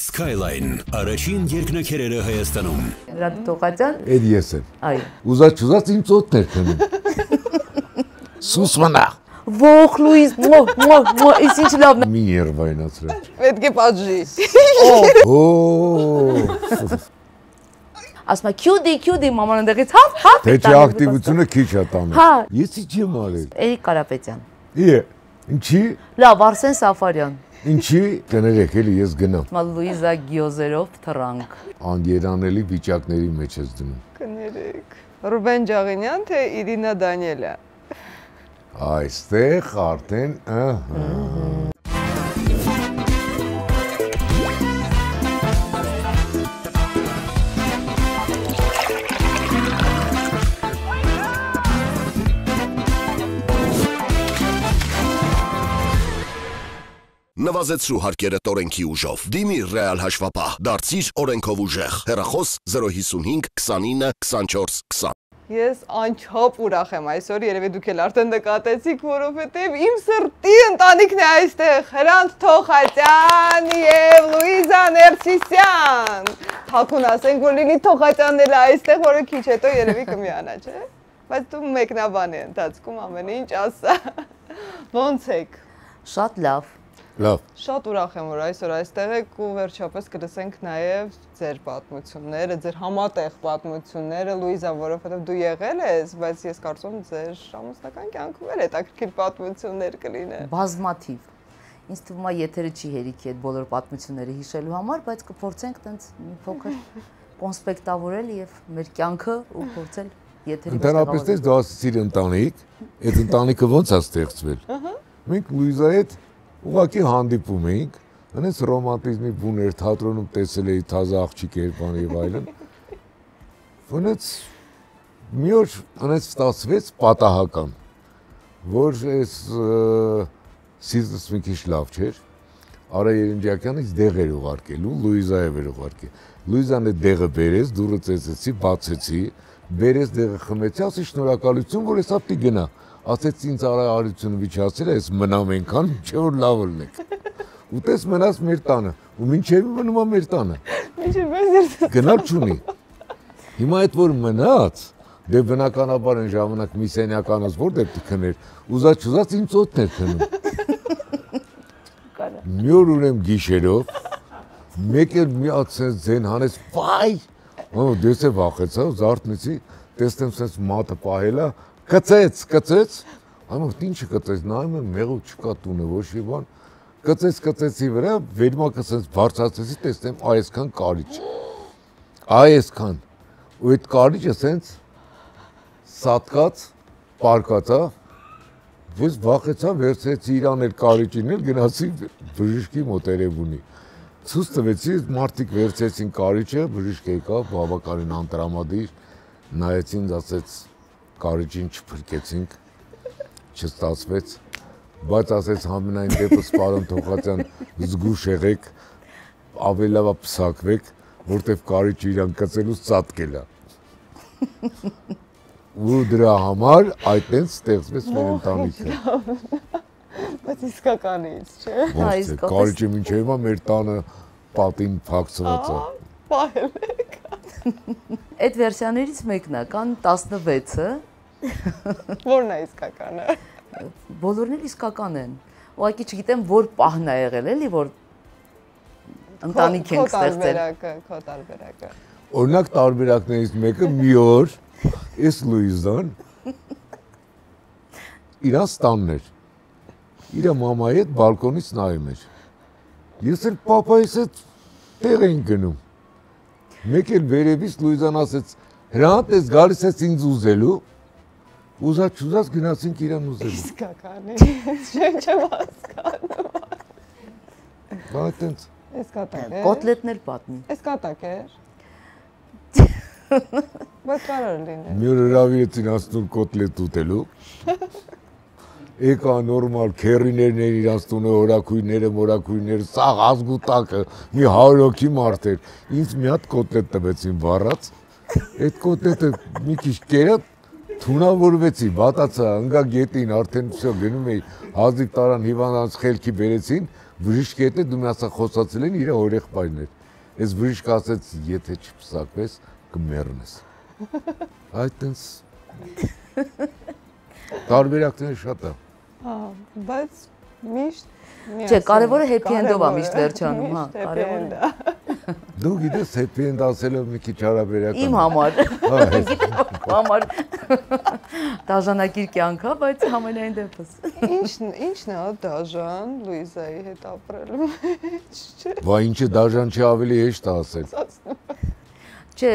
Skyline, առաջին երկնաքերերը Հայաստանում։ Ռադիկ Տողատյան։ Էդ ես եմ։ Այո։ Ուզած իմ ծոտներ քնում։ Սուս մնա։ Ող Լուիզ, ის ինչ լավն է։ Մի երվայնացրել։ Պետք է պատժի։ Օ։ Ասма քյուդի մաման ընդեղից հապ։ Թե չէ ակտիվությունը քիչ է տանում։ Հա։ Ես ի՞նչ եմ արել։ Էրիկ Կարապետյան։ Ինչի։ Լավ, Արսեն Սաֆարյան։ Ինչի։ Կներեք, էլի ես գնամ։ Լուիզա Գիոզերով թռանք։ Անգերանելի վիճակների մեջ ես դնում։ Կներեք։ Ռուբեն Ջաղինյան թե Իրինա Դանիելյան։ Այստեղ արդեն, Նվազեցրու հարկերը տորենքի ուժով։ Դիմի ռեալ հաշվապահ, դարձիր օրենքով ուժեղ։ Հեռախոս 055 29 24 20։ Ես անչափ ուրախ եմ այսօր, երևի դուք էլ արդեն նկատեցիք, որովհետև իմ սրտի ընտանիքն է այստեղ, Հրանտ Թոխատյան եւ Լուիզա Ներսիսյան։ Թաքուն ասենք, որ Լիլի Թոխատյանն էլ է այստեղ, որը քիչ հետո երևի կմիանա, չէ՞։ Բայց դու մեկնաբան է ընթացքում ամեն ինչ ասա։ Ոնց եք։ Շատ լավ։ լավ։ Շատ ուրախ եմ, որ այսօր այստեղ եք ու վերջապես կլսենք նաև ձեր պատմությունները, ձեր համատեղ պատմությունները, Լուիզա, որովհետև դու եղել ես, բայց ես կարծում եմ ձեր ամուսնական կյանքում էլ հետաքրքիր պատմություններ կլինեն։ Բազմաթիվ։ Ինձ թվում է եթերը չի հերիքի այդ բոլոր պատմությունները հիշելու համար, բայց կփորձենք տենց մի փոքր կոնսպեկտավորել եւ մեր կյանքը ու փորձել եթերի Ընդհանրապես դու ասացիր ընտանիք, այդ ընտանիքը ոնց է ստեղծվել։ Մենք Լուիզայի հետ ուղղակի հանդիպում էինք, հենց ռոմանտիզմի բուներ թատրոնում տեսել էի թազա աղջիկ էր բան եւ այլն։ Հենց մի օր հենց ստացվեց պատահական, որ այս սիրտս մի քիչ լավ չէր։ Արա Երնջակյանից դեղ էր ուղարկելու, Լուիզայով էր ուղարկել։ Լուիզան այդ դեղը բերեց, դուռը ծեծեցի, բացեցի, բերեց դեղը խմեցի, ասի շնորհակալություն, որ հեսա պիտի գնա։ Ասեց ինձ արարությունը վիճացել է, ես մնամ այնքան, չէ որ լավ ելնեք։ Ու տես մնաց մեր տանը, ու մինչև մնում է մեր տանը։ Մինչև մեզ Գնալ չունի։ Հիմա այդ որ մնաց, դե բնականաբար այն ժամանակ մի սենյականոց որտեղ քներ, ուզած ինձ ծոտներ քնում։ Մի օր ունեմ գիշերով, մեկ էլ մի հատ սենց ձեն հանեց, վայ, դես է վախեցա, զարթնեցի, տեսնեմ սենց մատը պահել է, կծեց, այնուհետ ինչը կծեց, նայում եմ մեղու չկա տունը, ոչ մի բան, կծեցի վրա, վերմակը սենց բարձրացեցի, տեսնեմ այսքան կարիճ, այսքան, ու այդ կարիճը սենց սատկած, պարկած է, ես վախեցա, վերցրեցի իրան էլ կարիճին էլ, գնացի բժիշկի մոտ երևունի, ցույց տվեցի, մարդիկ վերցրեցին կարիճը, բժիշկ եկավ, բավականին անտրամադիր, նայեցին, ասեց կարիճին չփրկեցինք, չստացվեց, բայց ասեց համենայն դեպս պարոն Թոխատյան զգուշ եղեք, ավելի լավ է փսակվեք, որտեվ կարիճը իրան կծելուց ծածկել է։ Ու դրա համար այդտենց ստեղծվեց մեր ընտանիքը։ Բայց իսկականից, չէ՞։ Ոնց է, կարիճը մինչև հիմա մեր տանը պատին փակցված է։ Պահել եք։ Այդ վերսիաներից մեկն է, կան 16-ը։ Որն է իսկականը։ Բոլորն էլ իսկական են։ Ուղղակի չգիտեմ որ պահն է եղել էլի, որ ընտանիք ենք ստեղծել։ Քո տարբերակը։ Օրինակ տարբերակներից մեկը մի օր էս Լուիզան իրան տանն էր։ Իր մամայի հետ բալկոնից նայում էր։ Ես էլ պապայիս հետ տեղ էին գնում։ Մեկ էլ վերևից Լուիզան ասեց. «Հրանտ ես գալիս ես ինձ ուզելու»։ Ուզած գնացինք իրան ուզելու։ Իսկականից, չեմ հասկանում։ Այդտենց։ Էս կատակ է։ Կոտլետներ պատմի։ Էս կատակ է։ Բայց կարող լինի։ Մի օր հրավիրեցին ասնուր կոտլետ ուտելու։ Եկա նորմալ քերիներն էր իրանց տունը, օրակույները, սաղ ազգուտակը, մի 100 հոգի մարդ էր։ Ինձ մի հատ կոտլետ տվեցին վառած։ Այդ կոտլետը մի քիչ կերա թունավորվեցի, բատացա, ընկա գետին, արդեն վсё գնում էի, հազիվ տարան հիվանդանոց խելքի բերեցին, բժիշկի հետ դու մի ասա խոսացել են իր օրեղբայրներ։ Այս բժիշկը ասեց, եթե չփսակվես, կմեռնես։ Այդտենց տարբերակները շատ է։ Բայց միշտ Չէ, կարևորը happy end-ով է միշտ վերջանում, հա, կարևորը։ Դու գիտես happy end ասելով մի քիչ հարաբերական։ Իմ համար։ Գիտեմ, համար դաժանակիր կյանք է, բայց համենայն դեպս։ Ինչն է դաժան Լուիզայի հետ ապրելու մեջ, չէ։ Բա ինչը դաժան չի ավելի հեշտ է ասել։ Չէ,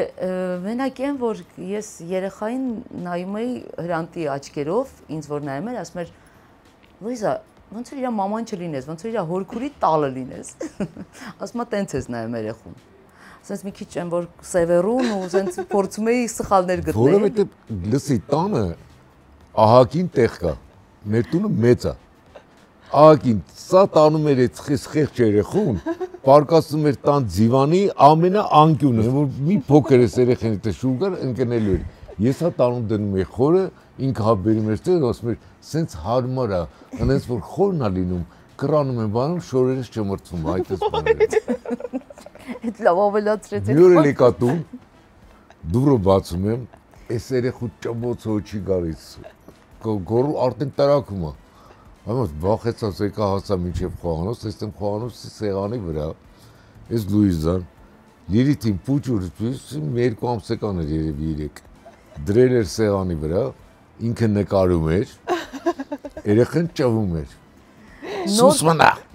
մենակ այն, որ ես երեխային նայում էի Հրանտի աչքերով, ինձ որ նայում էր, ասում էր Լուիզա, ոնց որ իր մաման չլինես, ոնց որ իր հորքուրի տալը լինես։ Ասում է տենց ես նայում երեխուն։ Ասենց մի քիչ եմ որ սևեռուն ու ասենց փորձում էի սխալներ գտնել։ Որովհետև լսի տանը ահագին տեղ կա։ Մեր տունը մեծ է։ Ահագին սա տանում էր այդ խեղճ երեխուն, պարկասում էր տան դիվանի ամենաանկյունը, որ մի փոքր էս երեխան հետ շուգար ընկնելու էր։ Ես հա տանում դնում էի խորը, ինքը հա բերում էր տեղ, ասում էր, սենց հարմար է, այնպես որ խորն է լինում, կռանում եմ բանում, շորերս չմրցում, այդպես բաներ։ Այդ լավ ավելացրեց։ Մի օր էլ եկա տուն, դուրը բացում եմ, այս երեխու ճամոց հոչի գալիս, գորու արդեն տարակում է։ Համոց բախեցած եկա հասա մինչև խոհանոց, այստեղ խոհանոցի սեղանի վրա, այս Լուիզան, երիտին պուճուր, երկու ամսական էր երևի 3, դրել էր սեղանի վրա, ինքը նկարում էր, երեխան ճվում էր։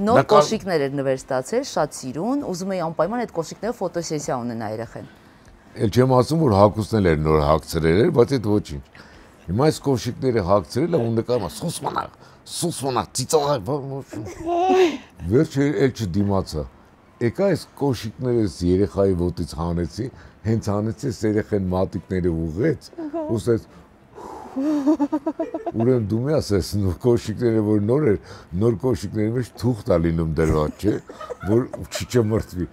Նոր կոշիկներ էր նվեր ստացել, շատ սիրուն, ուզում էի անպայման այդ կոշիկները ֆոտոսեսիա ունենա երեխան։ Էլ չեմ ասում, որ հագուստն էլ էր նոր հագցրել էր, բայց այդ ոչինչ։ Հիմա այս կոշիկները հագցրել է ու նկարում է սուսմանա, ծիծաղ, վերջը էլ չդիմացա։ Եկա այս կոշիկները երեխայի ոտից հանեցի, հենց հանեցի այս երեխան մատիկները ուղղեց, ու ասեց Ուրեմն դու մի ասես կոշիկները որ նոր կոշիկների մեջ թուղթ է լինում դրված, չէ, որ չմրթվի։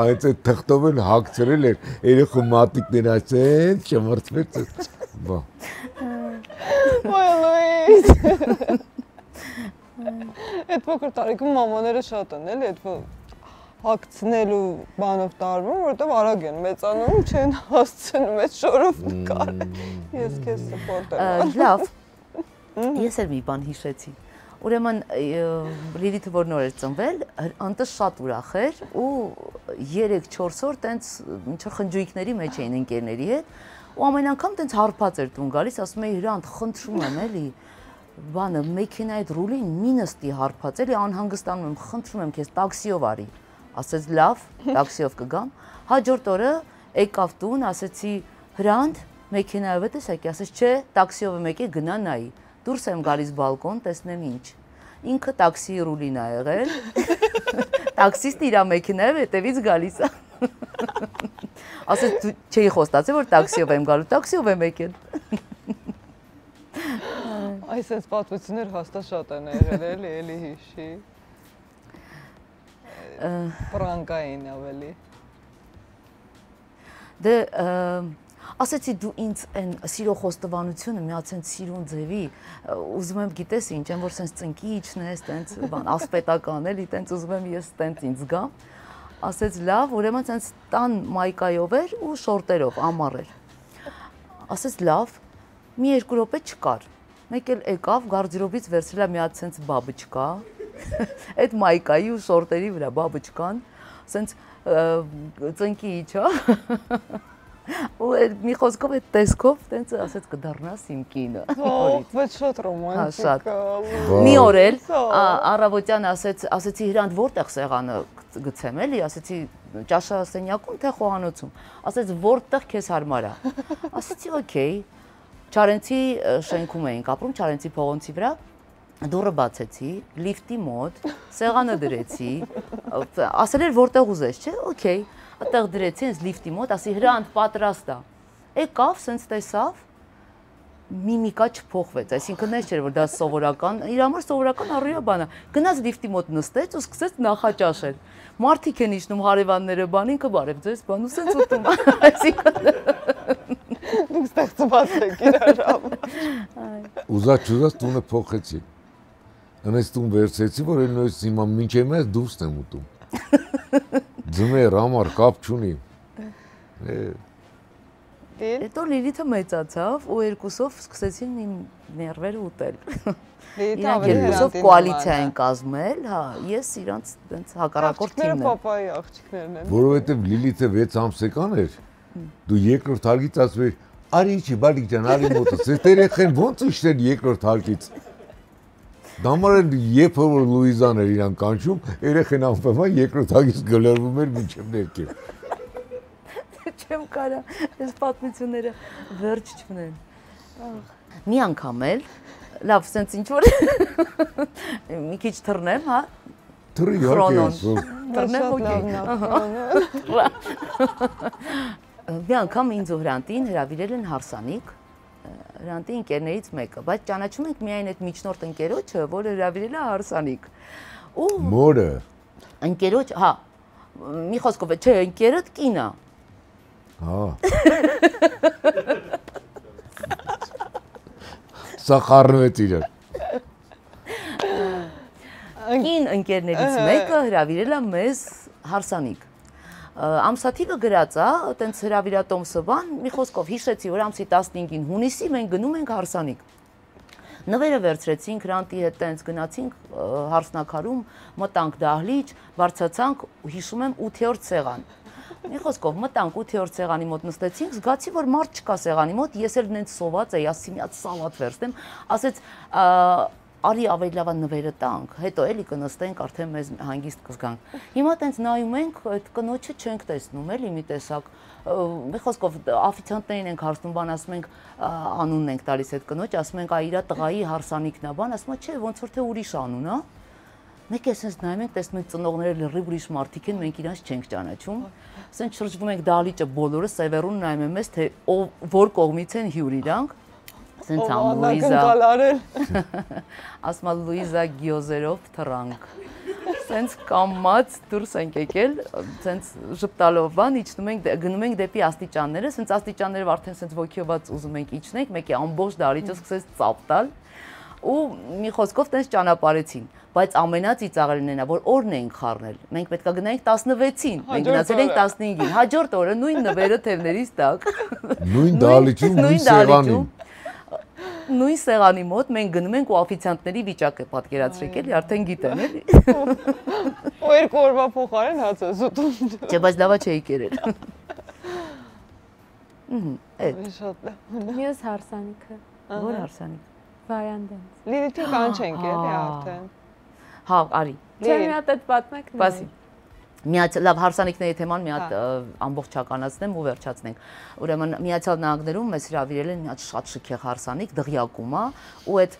Այդ թղթով են հագցրել էր երեխու մատիկները այսեն չմրթվեց։ Բա։ Ոյ Լուիզ։ Այդ փոքր տարիքում մամաները շատ են, էլի, այդ հագցնելու բանով տարվում, որովհետև արագ են մեծանում, չեն հասցնում այդ շորով նկար։ Ես քեզ սպորտեմ։ Լավ։ Ես էլ մի բան հիշեցի։ Ուրեմն Լիլիթը որ նոր էր ծնվել, անտը շատ ուրախ էր ու 3-4 օր տենց ինչ որ խնջույքների մեջ էին ընկերների հետ ու ամեն անգամ տենց հարբած էր տուն գալիս, ասում էի Հրանտ, խնդրում եմ էլի բանը մեքենայի ռուլին մի նստի հարբած, էլի անհանգստանում եմ, խնդրում եմ քեզ տաքսիով արի։ Ասեց լավ, տաքսիով կգամ։ Հաջորդ օրը եկավ տուն, ասեցի Հրանտ, մեքենայով է տեսակի, ասեց չէ, տաքսիով եմ եկել, գնա նայի։ Դուրս եմ գալիս բալկոն, տեսնեմ ինչ։ Ինքը տաքսիի ռուլին ա եղել։ Տաքսիստը իր մեքենայով հետևից գալիս է։ Ասեց չէի խոստացել, որ տաքսիով եմ գալու, տաքսիով եմ եկել։ Այսպես պատմություններ հաստատ շատ են եղել, էլի հիշի։ Պրանկային ավելի։ Դե ասեցի դու ինձ այն սիրո խոստովանությունը միացեն սիրուն ձևի, ուզում եմ գիտես ինչ, այն որ սենց ծնկի իջնես, տենց բան, ասպետական էլի, տենց ուզում եմ ես տենց ինձ գամ։ Ասեց լավ, ուրեմն սենց տան մայկայով էր ու շորտերով, ամառ էր։ Ասեց լավ, մի 2 րոպե չկար։ Մեկ էլ եկավ, գարդերոբից վերցրել է մի հատ սենց բաբուչկա, այդ մայկայի ու շորտերի վրա բաբուչկան, սենց ծնկի իջա։ Ու մի խոսքով այդ տեսքով տենց ասեց կդառնաս իմ կինը։ Բայց շատ ռոմանտիկ։ Մի օր էլ առավոտյան ասեցի Հրանտ որտեղ սեղանը գցեմ էլի, ասեցի ճաշասենյակում թե խոհանոցում։ Ասեց որտեղ քեզ հարմար է։ Ասեցի օքեյ։ Չարենցի շենքում էինք ապրում, Չարենցի փողոցի վրա։ Դուռը բացեցի, լիֆտի մոտ, սեղանը դրեցի, ասել էր որտեղ ուզես, չէ՞, օքեյ, այդտեղ դրեցի, հենց լիֆտի մոտ, ասի Հրանտ պատրաստ է։ Եկավ, սենց տեսավ, միմիկա չփոխվեց, այսինքն այս չէր որ դա սովորական, իր համար սովորական առօրյա բան է։ Գնաց լիֆտի մոտ նստեց ու սկսեց նախաճաշել։ Մարդիկ են իջնում հարևանները բան, ինքը բարև ձեզ բան ու սենց ուտում, այսինքն դուք ստեղծված եք իրար համար։ Ուզած տունը փոխեցի։ Անես տուն վերցեցի, որ էլ նույնիսկ հիմա մինչև մեզ դուրս եմ ուտում։ Ձմեր համար կապ չունի։ Հետո Լիլիթը մեծացավ ու երկուսով սկսեցին իմ ներվերը ուտել։ Իրանք երկուսով կոալիցիա են կազմել, հա, ես իրանց տենց հակառակորդ թիմն եմ։ Պապայի աղջիկներն են։ Որովհետև Լիլիթը 6 ամսական էր, դու երկրորդ հարկից ասում ես, արի չի, բալիկ ջան, արի մոտս, այս երեխեն ո՞նց իջնել երկրորդ հարկից։ Դամար էլ երբ որ Լուիզան էր իրան կանչում, երեխեն անպայման երկրորդ հարկից գլորվում էր մինչև ներքև։ Չեմ կարա, այս պատմությունները վերջ չունեն։ Մի անգամ էլ, լավ, սենց ինչ որ մի քիչ թռնեմ, հա։ Թռի իհարկե։ Թռնեմ, օքեյ։ Մի անգամ ինձ ու Հրանտին հրավիրել են հարսանիք, Հրանտի ընկերներից մեկը, բայց ճանաչում ենք միայն այդ միջնորդ ընկերոջը, որը հրավիրել է հարսանիք։ Մորը։ Ընկերոջ, հա, մի խոսքով, չէ, ընկերդ կին է։ Հա։ Սա խառնվեց իրար։ Կին ընկերներից մեկը հրավիրել է մեզ հարսանիք։ Ամսաթիվը գրած է, տենց հրավիրատոմսը բան, մի խոսքով հիշեցի, որ ամսի 15-ին հունիսի մենք գնում ենք հարսանիք։ Նվերը վերցրեցինք, Հրանտի հետ տենց գնացինք հարսնակարում, մտանք դահլիճ, բարձացանք, հիշում եմ 8-րդ սեղան։ Մի խոսքով մտանք 8-րդ սեղանի մոտ նստեցինք, զգացի, որ մարդ չկա սեղանի մոտ, ես էլ նենց սոված էի, ասի մի հատ սալատ վերցնեմ, ասեց արի ավելի լավ նվերը տանք, հետո էլի կնստենք, արդեն մեզ հանգիստ կզգանք։ Հիմա տենց նայում ենք, այդ կնոջը չենք տեսնում, էլի մի տեսակ, մի խոսքով օֆիցիանտներին ենք հարցնում, բան ասում ենք, անունն ենք տալիս այդ կնոջ, ասում ենք, այ իր տղայի հարսանիքն է, բան, ասում է, չէ, ոնց որ թե ուրիշ անուն է։ Մենք էսենց նայում ենք, տեսնում ենք ծնողները լրիվ ուրիշ մարդիկ են, մենք իրանց չենք ճանաչում։ Ասենք շրջվում ենք դահլիճը բոլորը, Սևերուն նայում եմ ես, թե որ կողմից են հյուր իրանք։ Ասենց ամ Լուիզա։ Ասում է Լուիզա գյոզերով թռանք։ Ասենց կամած դուրս ենք եկել, ասենց ժպտալով բան, իջնում ենք, գնում ենք դեպի աստիճանները, ասենց աստիճաններով արդեն ասենց ոգևած ուզում ենք իջնենք, մեկի ամբողջ դահլիճը սկսեց ծափ տալ։ Ու մի խոսքով տենց ճանապարհեցին, բայց ամենածիծաղելն է, որ օրն էինք խառնել։ Մենք պետքա գնայինք 16-ին, մենք գնացել ենք 15-ին։ Հաջորդ օրը նույն նվերը թևներից տակ։ Նույն դահլիճում, նույն սեղանին։ Նույն սեղանի մոտ մենք գնում ենք ու օֆիցիանտների վիճակը պատկերացրեք էլի, արդեն գիտեն էլի։ Ու երկու օրվա փոխարեն հաց է զուտում։ Չէ, բայց լավա չէի կերել։ Էդ։ Շատ լավ։ Մյուս հարսանիքը։ Որ հարսանիք։ Վայանդենց։ Լիլիթին կանչենք էլի արդեն։ Հա, արի։ Չէ, մի հատ այդ պատմեք։ Բասի։ Լավ հարսանիքների թեման մի հատ ամբողջականացնեմ ու վերջացնենք։ Ուրեմն Միացյալ Նահանգներում մեզ հրավիրել են մի հատ շատ շքեղ հարսանիք, դղյակում է, ու այդ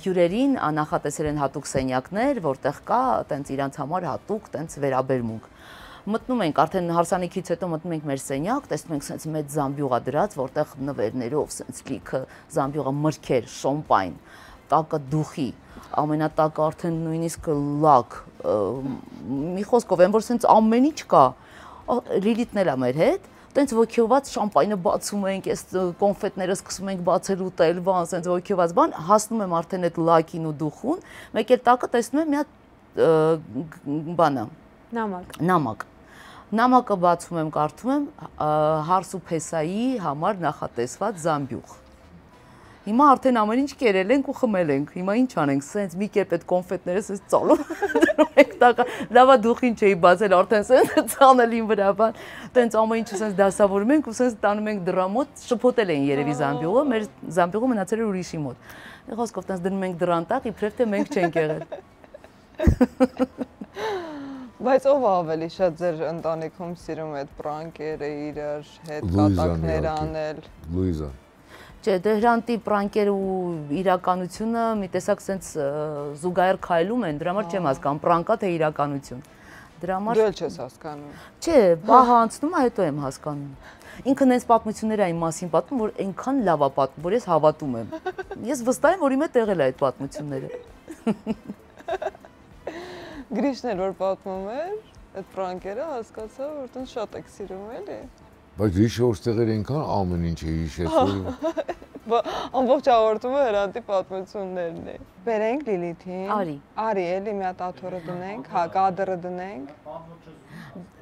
հյուրերին նախատեսել են հատուկ սենյակներ, որտեղ կա տենց իրանց համար հատուկ տենց վերաբերմունք։ Մտնում ենք, արդեն հարսանիքից հետո մտնում ենք մեր սենյակ, տեսնում ենք սենց մեծ զամբյուղ է դրած, որտեղ նվերներով սենց լիքը զամբյուղը մրգեր, շամպայն, տակը դուխի, ամենատակը արդեն նույնիսկ լակ, մի խոսքով են, որ սենց ամեն ինչ կա, Լիլիթն էլ է մեր հետ, տենց ոգևված շամպայնը բացում ենք, այս կոնֆետները սկսում ենք բացել ուտել, բան, սենց ոգևված բան, հասնում եմ արդեն այդ լակին ու դուխուն, մեկ էլ տակը տեսնում եմ մի հատ բանը, նամակ։ Նամակը բացում եմ, կարդում եմ հարս ու փեսայի համար նախատեսված զամբյուղ։ Հիմա արդեն ամեն ինչ կերել ենք ու խմել ենք։ Հիմա ինչ անենք, սենց մի կերպ այդ կոնֆետները սենց ծալում ենք տակը։ Լավա դուխին չէի բացել, արդեն սենց ցանելին վրա բան։ Տենց ամեն ինչը սենց դասավորում ենք ու սենց տանում ենք դրա մոտ, շփոթել էին երևի զամբյուղը, մեր զամբյուղը մնացել էր ուրիշի մոտ։ Մի խոսքով տենց դնում ենք դրան տակ, իբրև թե մենք չենք եղել։ Բայց ով ավելի շատ ձեր ընտանիքում սիրում է այդ պրանկերը իրար հետ կատակներ անել։ Լուիզան։ Չէ, դե Հրանտի պրանկերը ու իրականությունը մի տեսակ սենց զուգահեռ քայլում են, դրա համար չեմ հասկանում, պրանկա թե իրականություն։ Դրա համար Դու էլ չես հասկանում։ Չէ, բահը անցնում է, հետո եմ հասկանում։ Ինքը նենց պատմություններ այն մասին պատմում, որ այնքան լավ է պատմում, որ ես հավատում եմ։ Ես վստահ եմ, որ իմ հետ եղել է այդ պատմությունները։ Գրիշն էր որ պատմում էր, այդ պրանկերը հասկացա, որ տենց շատ եք սիրում էլի։ Բայց հիշողստեղեր այնքան ամեն ինչ է հիշեցնում։ Ամբողջ հաղորդումը Հրանտի պատմություններն է։ Բերենք Լիլիթին։ Արի։ Արի էլի մի հատ աթոռը դնենք, հա կադրը դնենք։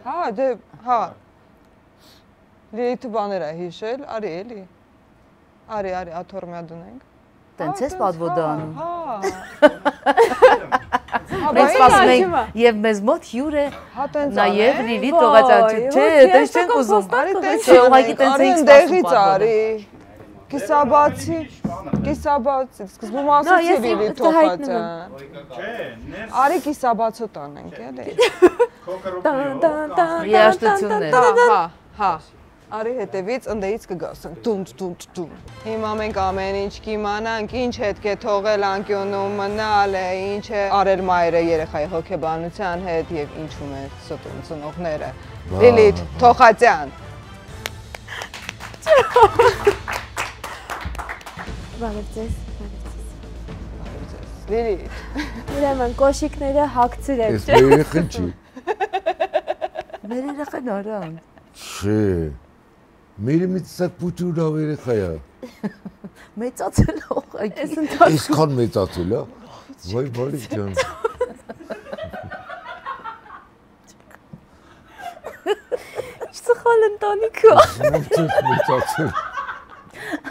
Հա, դե, հա։ Լիլիթը բաներ է հիշել, արի էլի։ Արի, աթոռմյա դնենք։ Տենց ես պատվոդանում։ Հա։ Մենք սպասում ենք եւ մեզ մոտ հյուր է Հա, տենց նաեւ Լիլիթ Տողացյաչի։ Չէ, տենց չենք ուզում։ Արի, տենց Չէ, ուղղակի տենց ենք դեղից արի։ Կիսաբացի, սկզբում ասացի Լիլիթ Տողացյան։ Արի կիսաբացո տանենք, էլի։ Երաշտություններ։ Հա։ Արի հետևից ընդեից կգասեն տունտ։ Հիմա մենք ամեն ինչ կիմանանք, ինչ հետք է թողել անկյունում մնալ է, ինչ է արել մայրը երեխայի հոգեբանության հետ եւ ինչում է ստում ծնողները։ Լիլիթ Տողացյան։ Բարև ձեզ։ Լիլիթ։ Ուրեմն կոշիկները հագցրեք, Ես չէ՞։ մեր երեխան չի։ Մեր երեխան արան։ Չէ։ Մեր մի ծակ փուճուրա երեխա է։ Մեծացել ուղղակի։ Այս ընթացքում Այսքան մեծացել է։ Վայ բարի ջան։ սխալ ընտանիքը։ Ո՞նց մեծացել։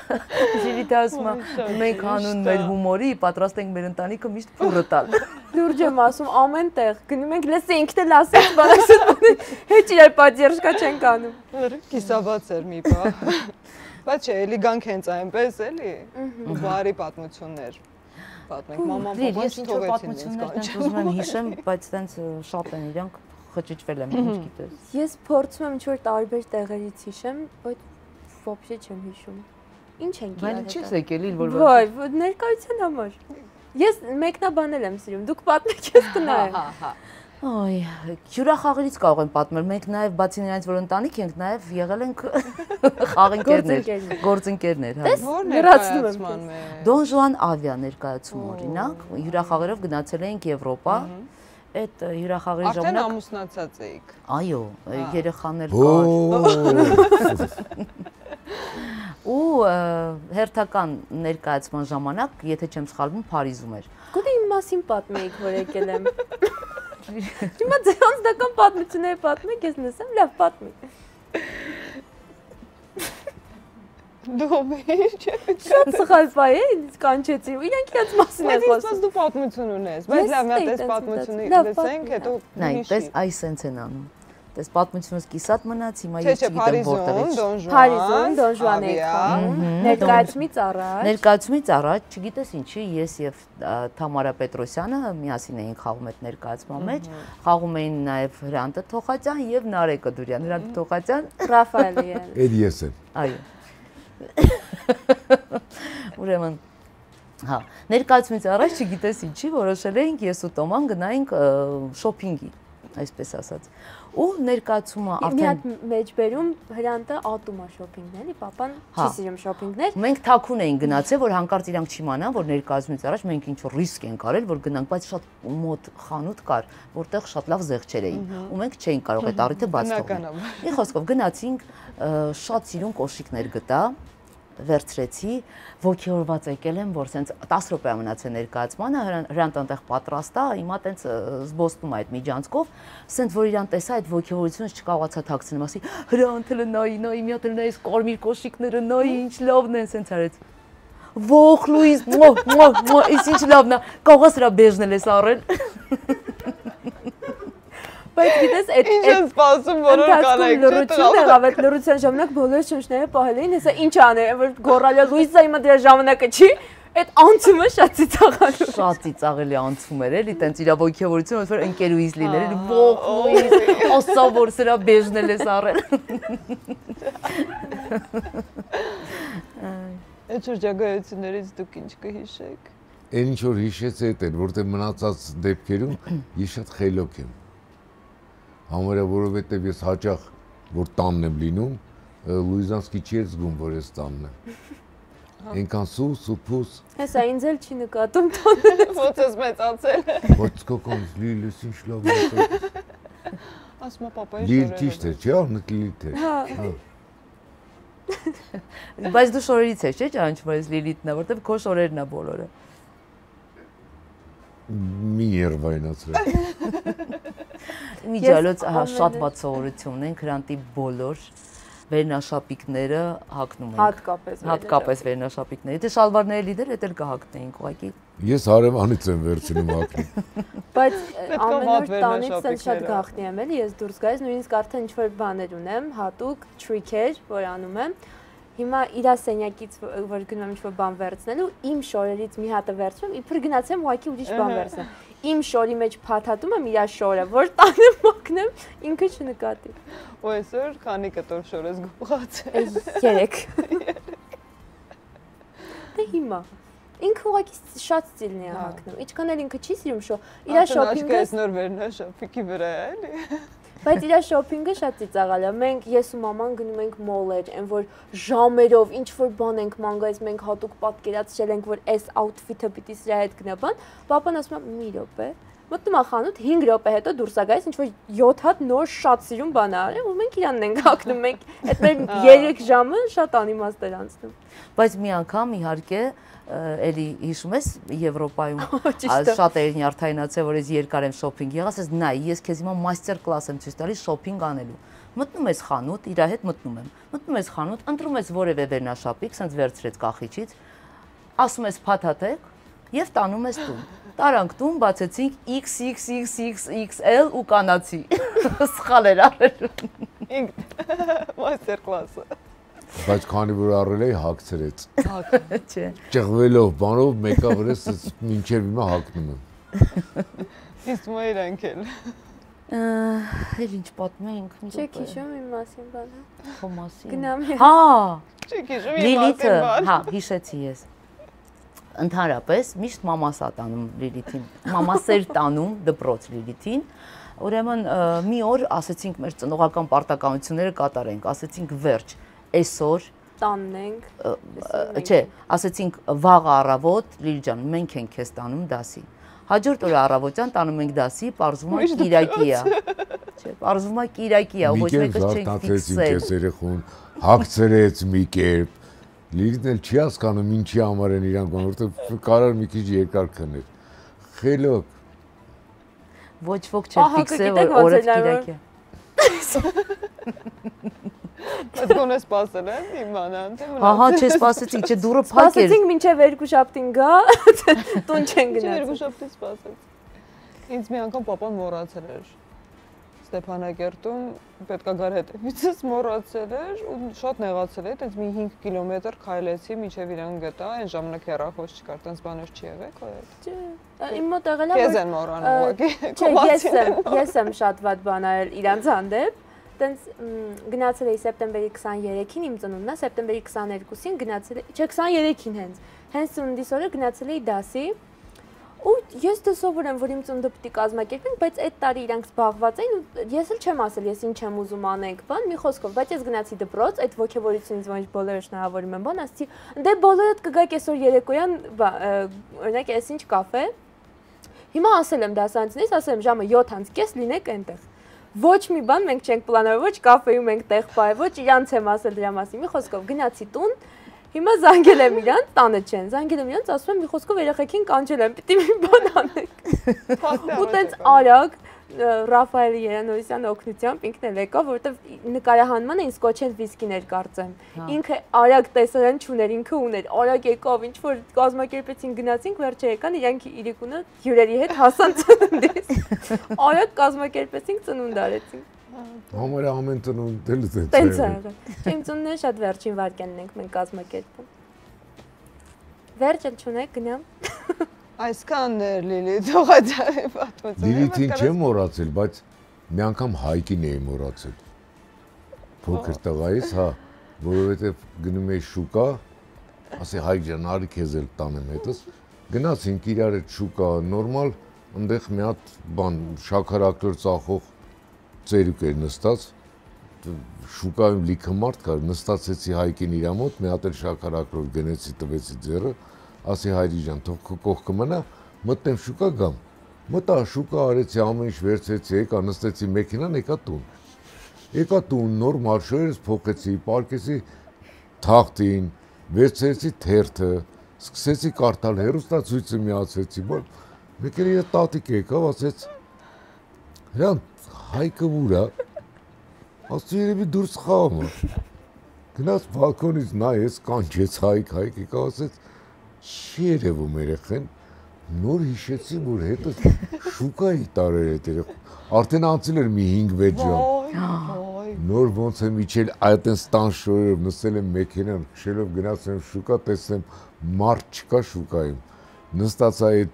Լիլիթ ասում է, մենք հանուն մեր հումորի պատրաստ ենք մեր ընտանիքը միշտ փուրը տալ։ Լուրջ եմ ասում, ամեն տեղ գնում ենք, լսի ինքն էլ ասեց, բանասը հետ իրար պատերժկա չենք անում։ Կիսաբաց էր մի բա։ Բայց չէ, էլի գանք հենց այնպես էլի։ Բարի պատմություններ։ Պատմենք մաման Ես պապան ինչ-որ թողեցին ինձ պատմություններ տենց ուզում եմ հիշեմ, բայց տենց շատ են իրանք խճճվել եմ, ինչ գիտես։ Ես փորձում եմ ինչ-որ տարբեր տեղերից հիշեմ, բայց ոբշե չեմ հիշում։ Ինչ ենք Բայց իրար չես հետ։ եկել որ Ոայ, ներկայության համար։ Ես մեկնաբանել եմ սիրում, դուք պատմեք, ես կնայեմ։ Այ, հյուրախաղերից կարող եմ պատմել։ Մենք նաև բացի նրանից, որ ընտանիք ենք, նաև եղել ենք խաղընկերներ, գործընկերներ, հա։ Որ Լրացնում եմ ներկայացման մեր։ Դոն Ժուան ավիա ներկայացում օրինակ, հյուրախաղերով գնացել էինք Եվրոպա։ Այդ հյուրախաղերի Արդեն ժամանակ ամուսնացած էիք։ այո, երեխաներ կար։ Ու հերթական ներկայացման ժամանակ, եթե չեմ սխալվում, Փարիզում էր։ Գուցե իմ մասին պատմեիք, որ եկել եմ։ Հիմա ձեր անձնական պատմությունները պատմեք, ես լսեմ, լավ պատմի։ Դու ինչ ես։ Շատ սխալ բայ է, ինձ կանչեցի։ Իրանք իրաց մասին են Բայց խոսում։ դու պատմություն ունես։ Բայց լավ, մի հատ էս պատմությունը լսենք, հետո Նայ, պես այս սենց են անում։ Տես պատմությունս կիսատ մնաց, հիմա Չէ, ես չգիտեմ որտեղից։ Փարիզում Դոն Ժուան ներկայացումից առաջ։ Ներկայացումից առաջ, չգիտես ինչի, ես եւ Թամարա Պետրոսյանը միասին էինք խաղում այդ ներկայացման մեջ, խաղում էին նաեւ Հրանտ Թոխացյան եւ Նարեկ Դուրյան։ Հրանտ Թոխացյան, Ռաֆայելյան։ Էդ ես եմ։ այո։ Ուրեմն հա, ներկայացումից առաջ չգիտես ինչի, որոշել էինք ես ու Տոման գնայինք շոփինգի, այսպես ասած։ Ու ներկայացումը Մի արդեն հատ մեջբերում Հրանտը ատում է շոփինգն էլի, papan չի սիրում շոփինգներ։ Մենք թաքուն էին գնացել, որ հանկարծ իրանք չիմանան, որ ներկայացումից առաջ մենք ինչ-որ ռիսկ ենք արել, որ գնանք, բայց շատ մոտ խանութ կար, որտեղ շատ լավ զեղչեր էին, ու մենք չէինք կարող այդ առիթը բաց թողնել։ Մի խոսքով գնացինք, շատ սիրուն կոշիկներ գտա, վերցրեցի, ոգևորված եկել եմ, որ սենց 10 րոպե մնացել ներկայացմանը, Հրանտ այնտեղ պատրաստ է, հիմա տենց զբոսնում է այդ միջանցքով, սենց որ իրան տեսա այդ ոգևորությունից չկարողացա թաքցնել, ասի Հրանտը նայի, մի հատ էլ նայ, այս կարմիր կոշիկները նայի, ինչ լավն են, սենց արեց։ Ոխ Լուիզ, այս ինչ լավն է, կարող ես դրա բեժնել ես առել։ Բայց գիտես, այդ Ինչ են սպասում որոր կանայք, չէ՞ լրություն եղավ, այդ լրության ժամանակ բոլոր շնչները պահել էին, հեսա ինչ անել, որ գոռալը Լուիզա հիմա դրա ժամանակը չի, այդ անցումը շատ ծիծաղալու։ Շատ ծիծաղելի անցում էր, էլի, տենց իր ոգևորությունը ոնց որ ընկերուհիս լիներ, էլի ոխ Լուիզ, ասա որ սրա բեժնել ես առել։ Այդ շրջագայություններից դուք ինչ կհիշեք։ Այն ինչ որ հիշեցի այդ էր, որտեղ մնացած դեպքերում ես շատ խելոք եմ։ Համարյա որովհետև ես հաճախ որ տանն եմ լինում, Լուիզանսկի չի զգում, որ ես տանն եմ։ Այնքան սուս ու փուս։ Հեսա ինձ էլ չի նկատում տոները։ Ոնց ես մեծացել։ Ո՞ց կոկոն լիլս ինչ լավ է։ Ասում է պապայի Լիլ ճիշտ է, չէ՞, առնկ լիլիթ է։ Հա։ Բայց դու շորերից ես, չէ՞, ճանաչում ես Լիլիթն է, որտեղ քո շորերն է բոլորը։ Մի երվայնացրել։ Միջալոց շատ ված սովորություն ունենք, հրանտի բոլոր վերնաշապիկները հագնում ենք։ Հատկապես վերնաշապիկները։ Եթե շալվարները լիդեր, դա էլ կհագնեինք ուղղակի։ Ես հարևանից եմ վերցնում հագնում։ Բայց ամեն օր տանից էլ շատ գաղտնի եմ էլի, ես դուրս գայիս, նույնիսկ արդեն ինչ-որ բաներ ունեմ, հատուկ trick-եր, որ անում եմ։ Հիմա իր սենյակից որ գնում եմ ինչ-որ բան վերցնելու, իմ շորերից մի հատը վերցնում, իբր գնացեմ ուղղակի ուրիշ բան վերցնեմ։ Իմ շորի մեջ փաթաթում եմ իր շորը, որ տանը մաքնեմ, ինքը չնկատի։ Ու այսօր քանի կտոր շոր ես գողացել։ 3։ Դե հիմա ինքը ուղղակի շատ ստիլն է հագնում։ Ինչքան էլ ինքը չի սիրում շո, իր շոփինգը նոր վերնաշապիկի վրա է, էլի։ Բայց իր շոփինգը շատ ծիծաղալ է։ Մենք ես ու մաման գնում ենք մոլեր, այն որ ժամերով ինչ որ բան ենք ման գայիս, մենք հատուկ պատկերացրել ենք, որ այս աութֆիթը պիտի սրա հետ գնա բան, պապան ասում է՝ մի րոպե։ Մտնում է խանութ 5 րոպե հետո դուրս է գայիս, ինչ որ 7 հատ նոր շատ սիրուն բան արել, ու մենք իրանն ենք հագնում, մենք այդ մեր 3 ժամը շատ անիմաստ էր անցնում։ Բայց մի անգամ իհարկե էլի հիշում ես Եվրոպայում շատ էր նյարդայնացել, որ ես երկար եմ շոփինգ եղած, ասես նայ, ես քեզ հիմա մաստեր կլաս եմ ցույց տալիս շոփինգ անելու։ Մտնում ես խանութ, իր հետ մտնում եմ։ Մտնում ես խանութ, ընտրում ես որևէ վերնաշապիկ, սենց վերցրեց կախիչից, ասում ես փաթաթեք եւ տանում ես տուն։ Տարանք տուն, բացեցինք XXXXL ու կանացի։ Սխալ էր արել։ Մաստեր կլասը։ Բայց քանի որ առել էի հագցրեց։ Չէ։ Ճղվելով բանով մեկը վրես մինչև հիմա հագնում եմ։ Իսկ մայրանք էլ։ Էլ ինչ պատմենք։ Չեք հիշում իմ մասին բանը։ Քո մասին։ Գնամ ես։ Հա։ Չեք հիշում իմ Լիլիթը, մասին։ հա, հիշեցի ես։ Ընդհանրապես միշտ մամաս է տանում Լիլիթին։ Մամաս էր տանում դպրոց Լիլիթին։ Ուրեմն մի օր ասեցինք մեր ծնողական պարտականությունները կատարենք, ասեցինք վերջ, այսօր տանն ենք։ Չէ, ասեցինք վաղ առավոտ Լիլի ջան, մենք ենք քեզ տանում դասի։ Հաջորդ օրը առավոտյան տանում ենք դասի, պարզվում է Կիրակի է։ Չէ, պարզվում է Կիրակի է, ոչ մեկը չենք ֆիքսել։ Ես երեխուն հագցրեց մի կերպ։ Լիլին էլ չի հասկանում ինչի համար են իրանք, որովհետև կարար մի քիչ երկար քնել։ Խելոք։ Ոչ ոք չէ ֆիքսել, որ օրը Կիրակի է։ Բայց գոնե սպասել են իմանան, թե մնաց։ Ահա, չէ, սպասեցինք, չէ, դուրը փակ էր։ Սպասեցինք մինչև 2 շաբթին գա, տուն չեն Չէ, գնացել։ 2 շաբթի սպասեց։ Ինձ մի անգամ papan մոռացել էր։ Ստեփանակերտում պետքա գար հետևիցս մոռացել էր ու շատ նեղացել էր, այդպես մի 5 կիլոմետր քայլեցի մինչև իրան գտա, այն ժամանակ հեռախոս չկար, տենց բաներ չի եղել քո հետ։ Չէ, իմ մոտ եղել է Քեզ են մոռանում ուղղակի։ Չէ, ես եմ շատ վատ բան արել իրանց հանդեպ։ Տենց գնացել էի սեպտեմբերի 23-ին իմ ծնունդն է, սեպտեմբերի 22-ին գնացել էի, չէ 23-ին հենց ծնունդիս օրը գնացել էի դասի ու ես դե սովոր եմ, որ իմ ծնունդը պիտի կազմակերպենք, բայց այդ տարի իրանք զբաղված էին ու ես էլ չեմ ասել, ես ինչ եմ ուզում անենք, բան, մի խոսքով, բայց ես գնացի դպրոց, այդ ոգևորությունից ոնց բոլորը շնորհավորում են, բան, ասեցի, դե բոլորդ կգաք այսօր երեկոյան, օրինակ, ես ինչ կաֆե։ Հիմա ասել եմ դասարանցիներից, ասել եմ ժամը 7:30 լինեք այնտեղ։ Ոչ մի բան մենք չենք պլանավորել, ոչ կաֆեում ենք տեղ բայ, ոչ իրանց եմ ասել դրա մասին։ Մի խոսքով գնացի տուն, հիմա զանգել եմ իրան, տանը չեն, զանգել եմ իրանց, ասում եմ մի խոսքով երեխեքին կանչել եմ, պիտի մի բան անենք։ Ու տենց արագ Ռաֆայելի Երանովիսյանի օգնությամբ ինքն էլ եկավ, որովհետև նկարահանման էին սկոչեն վիսկիներ կարծեմ։ Ինքը արագ տեսարան չուներ, ինքը ուներ, արագ եկավ, ինչ որ կազմակերպեցին գնացինք, վերջը եկան իրանք իրիկունը հյուրերի հետ հասան ծնունդից։ Արագ կազմակերպեցինք, ծնունդ արեցինք։ Համարը ամեն ծնունդ էլ տենց է եղել։ Իմ ծնունդները շատ վերջին վարքյանն ենք մենք կազմակերպում։ Վերջ էլ չունեք, գնամ։ Այսքան Լիլի թողածի պատմությունը։ Լիլիթին չեմ մոռացել, բայց մի անգամ Հայկին էի մոռացել։ Փոքր տղայից, հա, որովհետև գնում էի շուկա, ասի Հայկ ջան, արի քեզ էլ տանեմ հետս։ Գնացինք իրար հետ շուկա, նորմալ, այնտեղ մի հատ բան շաքարակտոր ծախող ծերուկ էր նստած, շուկայում լիքը մարդ կար, նստացեցի Հայկին իր մոտ, մի հատ էլ շաքարակտոր գնեցի, տվեցի ձեռը, ասի Հայրի ջան, թող քո կողքը մնա, մտնեմ շուկա գամ։ Մտա շուկա արեցի, ամեն ինչ վերցրեցի, եկա նստեցի մեքենան, եկա տուն։ Եկա տուն, նորմալ շորերս փոխեցի, պարկեցի թախտին, վերցրեցի թերթը, սկսեցի կարդալ, հեռուստացույցը միացրեցի, որ մեկ էլ իր տատիկ եկավ, ասեց Հրանտ Հայկը ուր է։ Ասում երևի դուրս խաղում է։ Գնաց բալկոնից նայեց, կանչեց Հայկ եկավ ասեց չի երևում երեխեն։ Նոր հիշեցի, որ հետո շուկայի տարեր այդ երեխ։ Արդեն անցել էր մի 5-6 ժամ։ Նոր ոնց եմ իջել այդտենց տան շորերով նստել եմ մեքենան, քշելով գնացել եմ շուկա, տեսնեմ մարդ չկա շուկայում։ Նստած այդ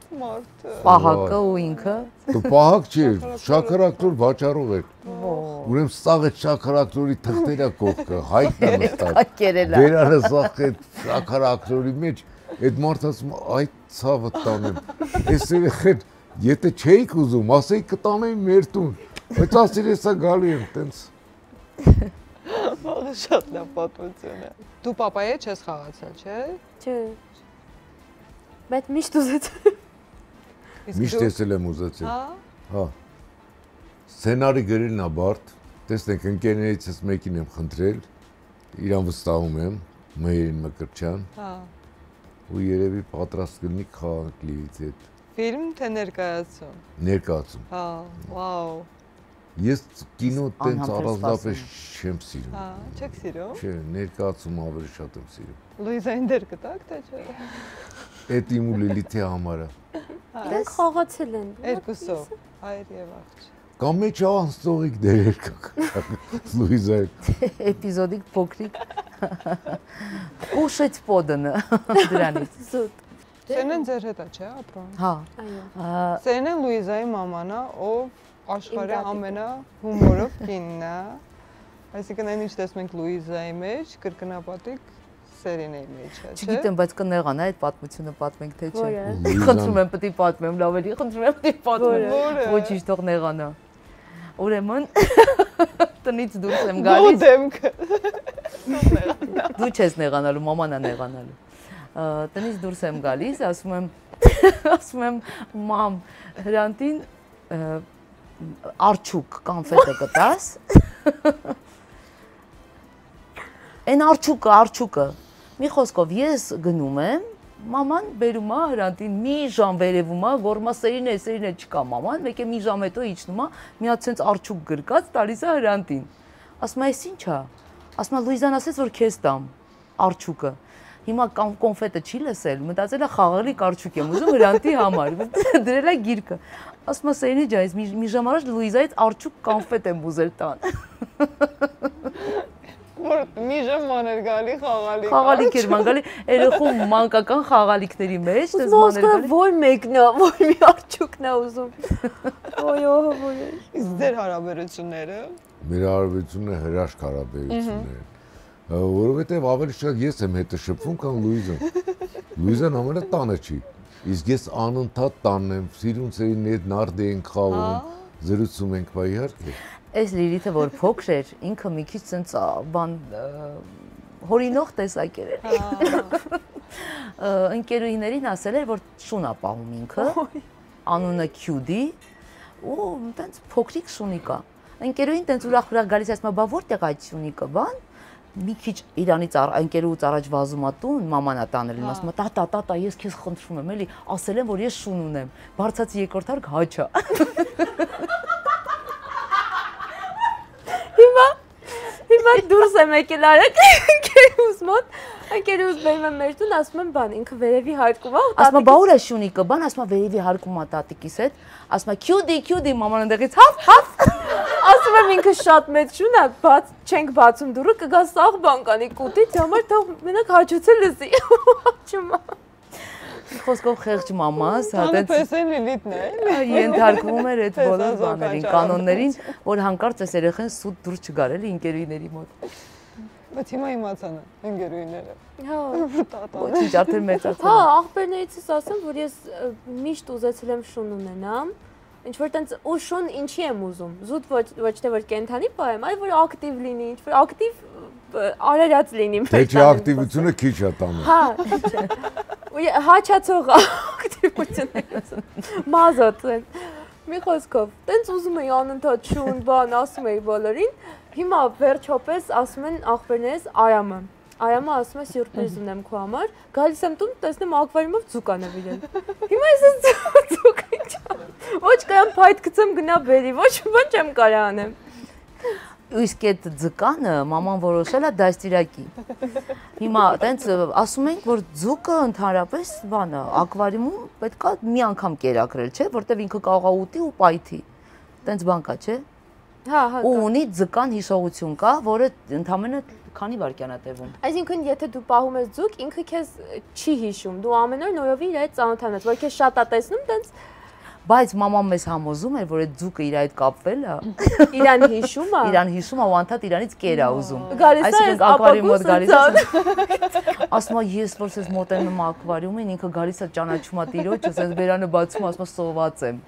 Պահակը ու ինքը։ Դու պահակ չէ, շաքարակտոր վաճառող էր։ Ուրեմն սաղ այդ շաքարակտորի թղթերա կողքը, Հայկն է նստած։ Վերանը սաղ այդ շաքարակտորի մեջ, այդ մարդը ասում այդ ցավը տանեմ։ Այս երեխեն, եթե չէիք ուզում, ասեիք կտանեին մեր տուն։ Բայց ասիր հեսա գալի եմ, տենց։ Շատ լավ պատմություն է։ Դու պապայի հետ չես խաղացել, չէ՞։ Չէ։ Բայց միշտ ուզեցել։ Միշտ տեսել եմ ուզեցել։ Հա։ Սցենարի գրելն է բարդ։ Տեսնենք ընկերներիցս մեկին եմ խնդրել, իրան վստահում եմ, Մհերին Մկրտչյան։ Հա։ Ու երևի պատրաստ կլինի խաղանք լիից հետ։ Ֆիլմ թե ներկայացում։ Ներկայացում։ Հա, վաու։ Ես կինո տենց առանձնապես չեմ սիրում։ Հա, չեք սիրում։ Չէ, ներկայացում ավելի շատ եմ սիրում։ Լուիզային դեր կտակ, թե չէ։ Էդ իմ ու Լիլիթի համարը։ Դրանք խաղացել են։ Երկուսով, հայր եւ աղջ։ Կամ մեջ անցողիկ դերեր կա Լուիզային։ Էպիզոդիկ փոքրիկ։ Կուշեց պոդնը դրանից։ Զուտ։ Սերնեն ձեր հետ է, չէ՞, ապրում։ Հա։ Այո։ Սերնեն Լուիզայի մաման է, ով աշխարհի ամենահումորով կինն է։ Այսինքն այն ինչ տեսնում ենք Լուիզայի մեջ, կրկնապատիկ Սերենեի մեջ է, չէ՞։ Չգիտեմ, բայց կնեղանա այդ պատմությունը պատմենք թե չէ։ Որը։ Խնդրում եմ պետք է պատմեմ, լավ էլի, խնդրում եմ պետք է պատմեմ։ Ոչինչ թող նեղանա։ Ուրեմն տնից դուրս եմ գալիս։ Դեմքը։ Դու չես նեղանալու, մաման է նեղանալու։ Տնից դուրս եմ գալիս, ասում եմ մամ, Հրանտին արջուկ կանֆետը կտաս։ Այն արջուկը։ Մի խոսքով ես գնում եմ, մաման բերում է Հրանտին մի ժամ վերևում է, գորմա սերին է չկա մաման, մեկ է մի ժամ հետո իջնում է, մի հատ ցենց արջուկ գրկած տալիս է Հրանտին։ Ասում է, «Էս ի՞նչ է»։ Ասում է, Լուիզան ասեց, որ քեզ տամ արջուկը։ Հիմա կոնֆետը չի լսել, մտածել է խաղալիք արջուկ եմ ուզում Հրանտի համար։ Դրել է գիրկը։ Ասում է, Սերինի ջան, մի ժամ առաջ Լուիզայից արջուկ կոնֆետ եմ ուզել տան։ Որ մի ժամ ման էր գալի խաղալիք։ Խաղալիք էր ման գալի, երեխու մանկական խաղալիքների մեջ, դες ման էր գալի։ Որ մեկն է, որ մի արջուկն է ուզում։ Ոյո, որ։ Իսկ ձեր հարաբերությունները։ Մեր հարաբերությունները հրաշք հարաբերություններ են։ Որովհետև ավելի շատ ես եմ հետը շփվում, քան Լուիզան։ Լուիզան ամենը տանը չի։ Իսկ ես անընդհատ տանն եմ, սիրուն ծերին հետ նարդի ենք խաղում, զրուցում ենք, բա իհարկե։ Այս Լիլիթը որ փոքր էր, ինքը մի քիչ ցենց բան հորինող տեսակեր էր։ Ընկերուհիներին ասել էր, որ շուն է պահում ինքը, անունը Քյուդի, ու տենց փոքրիկ շունի կա։ Ընկերուհին տենց ուրախ գալիս ասում է, բա որտեղ այդ շունիկը, բան։ Մի քիչ իրանից ընկերուց առաջ վազում է տուն, մաման է տանել, ասում է, տատա, ես քեզ խնդրում եմ, էլի, ասել եմ, որ ես շուն ունեմ։ Բարձացի երկրորդ հարկ հաչա։ Հիմա դուրս եմ եկել արեք ընկերուս մոտ, ընկերուս բերում եմ մեր տուն, ասում եմ բան, ինքը վերևի հարկում է, ասում է, բա ուր է շունիկը, բան, ասում է, վերևի հարկում է տատիկիս հետ, ասում է, Քյուդի, մաման ընդեղից հաց։ Ասում եմ ինքը շատ մեծ շուն է, չենք բացում դուռը, կգա սաղ բանկանի կուտից, համար թող մենակ հաչուցել լսի։ Հաչում է։ Խոսքով խեղճ մամաս, հա տենց պես են Լիլիթն է։ ենթարկվում էր այդ բոլոր բաներին, կանոններին, որ հանկարծ այս երեխան սուտ դուրս չգար էլի ընկերուհիների մոտ։ Բայց հիմա իմացան ընկերուհիները։ Հա։ Ոչինչ, արդեն մեծացել։ Հա, աղբերներիցս ասեմ, որ ես միշտ ուզեցել եմ շուն ունենամ, ինչ որ տենց ու շուն ինչի եմ ուզում, զուտ ոչ թե որ կենթանի պահեմ, այլ որ ակտիվ լինի, ինչ որ ակտիվ արարած լինի։ Թե չի ակտիվությունը քիչ է տանում։ Հա, հաչացող ակտիվություն է, մազոտ են։ Մի խոսքով, տենց ուզում էի անընդհատ շուն, բան, ասում էի բոլորին, հիմա վերջապես ասում են աղբերներս Արամը ասում է սյուրպրիզ ունեմ քո համար, գալիս եմ տուն, տեսնեմ ակվարիումով ձուկ ա նվիրել։ Հիմա ես այս ձուկը ինչ Ոչ կարամ փայտ գցեմ գնա բերի, ոչ ոք չեմ կարա անեմ։ Իսկ այդ ձկանը մաման որոշել է դաստիարակի։ Հիմա տենց ասում ենք, որ ձուկը ընդհանրապես բանը ակվարիումում պետքա մի անգամ կերակրել, չէ, որտեվ ինքը կարող է ուտի ու պայթի։ Տենց բան կա, չէ։ Հա, Ու ունի ձկան հիշողություն կա, որը ընդամենը քանի վայրկյան է տևում։ Այսինքն եթե դու պահում ես ձուկ, ինքը քեզ չի հիշում։ Դու ամեն օր նորովի իր հետ ծանոթանում ես, որ քեզ շատ է տեսնում, տենց Բայց մաման մեզ համոզում էր, որ այդ ձուկը իր հետ կապվել է։ իրան հիշում է։ Իրան հիշում է ու անդադ իրանից կեր է ուզում։ Գալիս է ակվարիումի մոտ գալիս է։ է։ Ասում է ես որ ես մոտենում ակվարիումին, ինքը գալիս է ճանաչում է տիրոջը, ասես բերանը բացում, ասում է սոված եմ։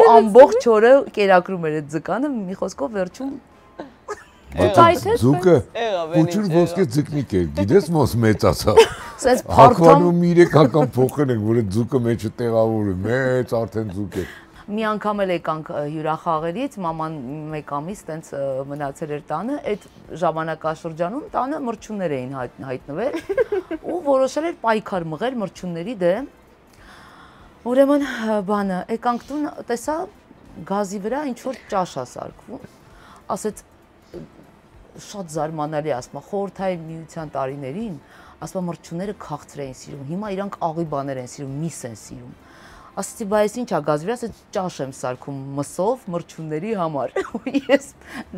Ու ամբողջ օրը կերակրում էր այդ ձկանը, մի խոսքով վերջում Բայց ձուկը փոքր ոսկե ձկնիկ է, գիտես ոնց մեծացա։ Սենց փարթամ Ակվարիում 3 անգամ փոխել ենք, որ այդ ձուկը մեջը տեղավորը, մեծ արդեն ձուկ է։ մի անգամ էլ եկանք հյուրախաղերից, մաման մեկ ամիս տենց մնացել էր տանը, այդ ժամանակաշրջանում տանը մրջուններ էին հայտնվել ու որոշել էր պայքար մղել մրջունների դեմ։ Ուրեմն բանը, եկանք տուն, տեսա գազի վրա ինչ որ ճաշ է սարքվում, ասեց շատ զարմանալի, ասում է խորհրդային միության տարիներին, ասում է մրջունները քաղցր էին սիրում, հիմա իրանք աղի բաներ են սիրում, միս են սիրում։ Ասեցի, բայց ինչ է գազի վրա, ասեց ճաշ եմ սարքում մսով մրջունների համար։ Ու ես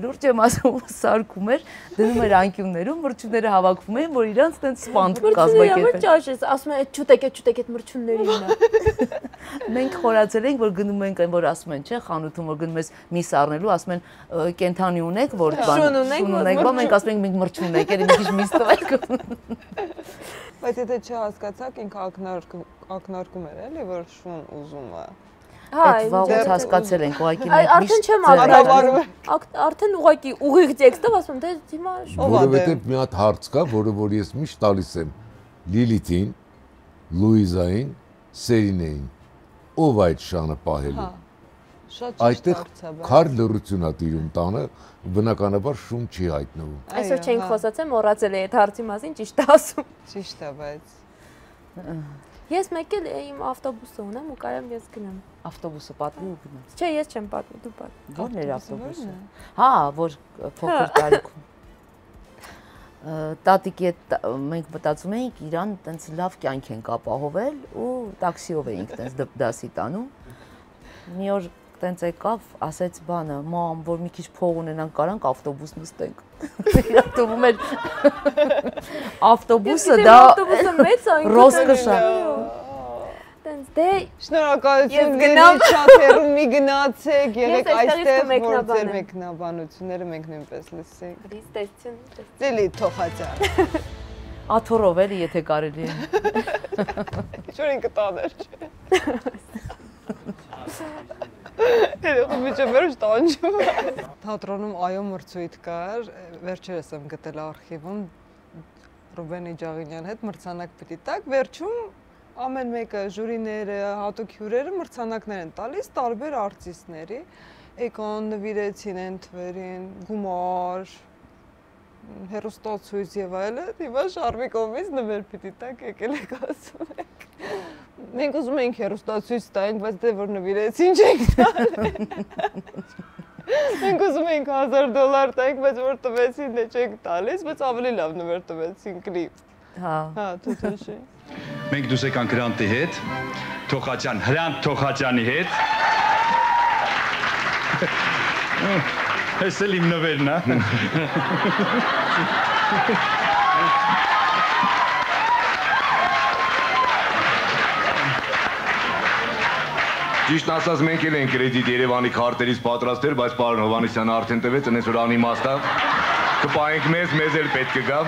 լուրջ եմ ասում, սարքում էր, դնում էր անկյուններում, մրջունները հավաքվում էին, որ իրանց տենց սպանդ կազմակերպեն։ Ճաշ ես, ասում է, չուտեք այդ մրջուններինն է։ Մենք խորացել ենք, որ գնում ենք այն, որ ասում են, չէ, խանութում որ գնում ես միս առնելու, ասում են կենթանի ունեք, որ Շուն ունենք, բան մենք ասում ենք մենք մրջուն ենք, երի մի քիչ միս տվեք։ Բայց եթե չհասկացաք, ինքը ակնարկում էր, էլի, որ շուն ուզում է։ Հա, Այդ վաղուց հասկացել ենք, ուղղակի մենք արդեն չեմ արդեն ուղղակի ուղիղ տեքստով ասում, դե հիմա Որովհետև մի հատ հարց կա, որ ես միշտ տալիս եմ Լիլիթին, Լուիզային, Սերինեին, ով այդ շանը պահելու։ Շատ Այդտեղ քար լռություն է տիրում տանը, բնականաբար շուն չի հայտնվում։ այսօր չենք խոսացել, մոռացել էի այդ հարցի մասին, ճիշտ է ասում։ Ճիշտ է, բայց Ես մեկ էլ իմ ավտոբուսը ունեմ ու կարամ ես գնամ։ Ավտոբուսը պատվի ու գնաց։ Չէ, ես չեմ պատմի, դու պատմի։ Ո՞րն էր ավտոբուսը։ Հա, որ փոքր տարիքում։ Տատիկի հետ մենք մտածում էինք իրան տենց լավ կյանք ենք ապահովել ու տաքսիով էինք տենց դասի տանում։ Մի օր տենց եկավ, ասեց բանը, մամ, որ մի քիչ փող ունենանք, կարանք ավտոբուս նստենք։ Իրան թվում էր ավտոբուսը դա մեծ է, ռոսկոշա։ Տենց դե շնորհակալություն Ես գնամ։ Լիլիթ, շատ հեռու մի գնացեք, եղեք Ես այստեղից այստեղ, որ կմեկնաբանեմ։ ձեր մեկնաբանությունները մենք նույնպես լսենք։ դիստեսիոն։ Լիլիթ Թոխացյան։ Աթորով էլի, եթե կարելի է։ Ինչ-որ ինքը տաներ չէ։ Երբ միջը վերջ տանջում։ Թատրոնում այո մրցույթ կար, վերջերս եմ գտել արխիվում Ռուբեն Իջաղինյանի հետ մրցանակ պիտի տակ, վերջում ամեն մեկը ժյուրիները, հատուկ հյուրերը մրցանակներ են տալիս տարբեր արտիստների, եկան նվիրեցին են թվերին, գումար, հեռուստացույց եւ այլն, հիմա Շարմի կողմից նվեր պիտի տակ, եկել եք ասում եք։ Մենք ուզում էինք հեռուստացույց տանք, բայց դե որ նվիրեցին չենք տալ։ Մենք ուզում էինք $1000 տանք, բայց որ տվեցին դե չենք տալիս, բայց ավելի լավ նվեր տվեցին կլիպ։ Հա։ Հա, թութուշի։ Մենք դուս եկանք Հրանտի հետ, Հրանտ Թոխաչյանի հետ։ Ես էլ իմ նվերն է։ Ճիշտ ասած մենք էլ ենք կրեդիտ Երևանի քարտերից պատրաստել, բայց պարոն Հովհաննիսյանը արդեն տվեց, այնպես որ անիմաստ է։ Կպահենք մեզ էլ պետք է գա։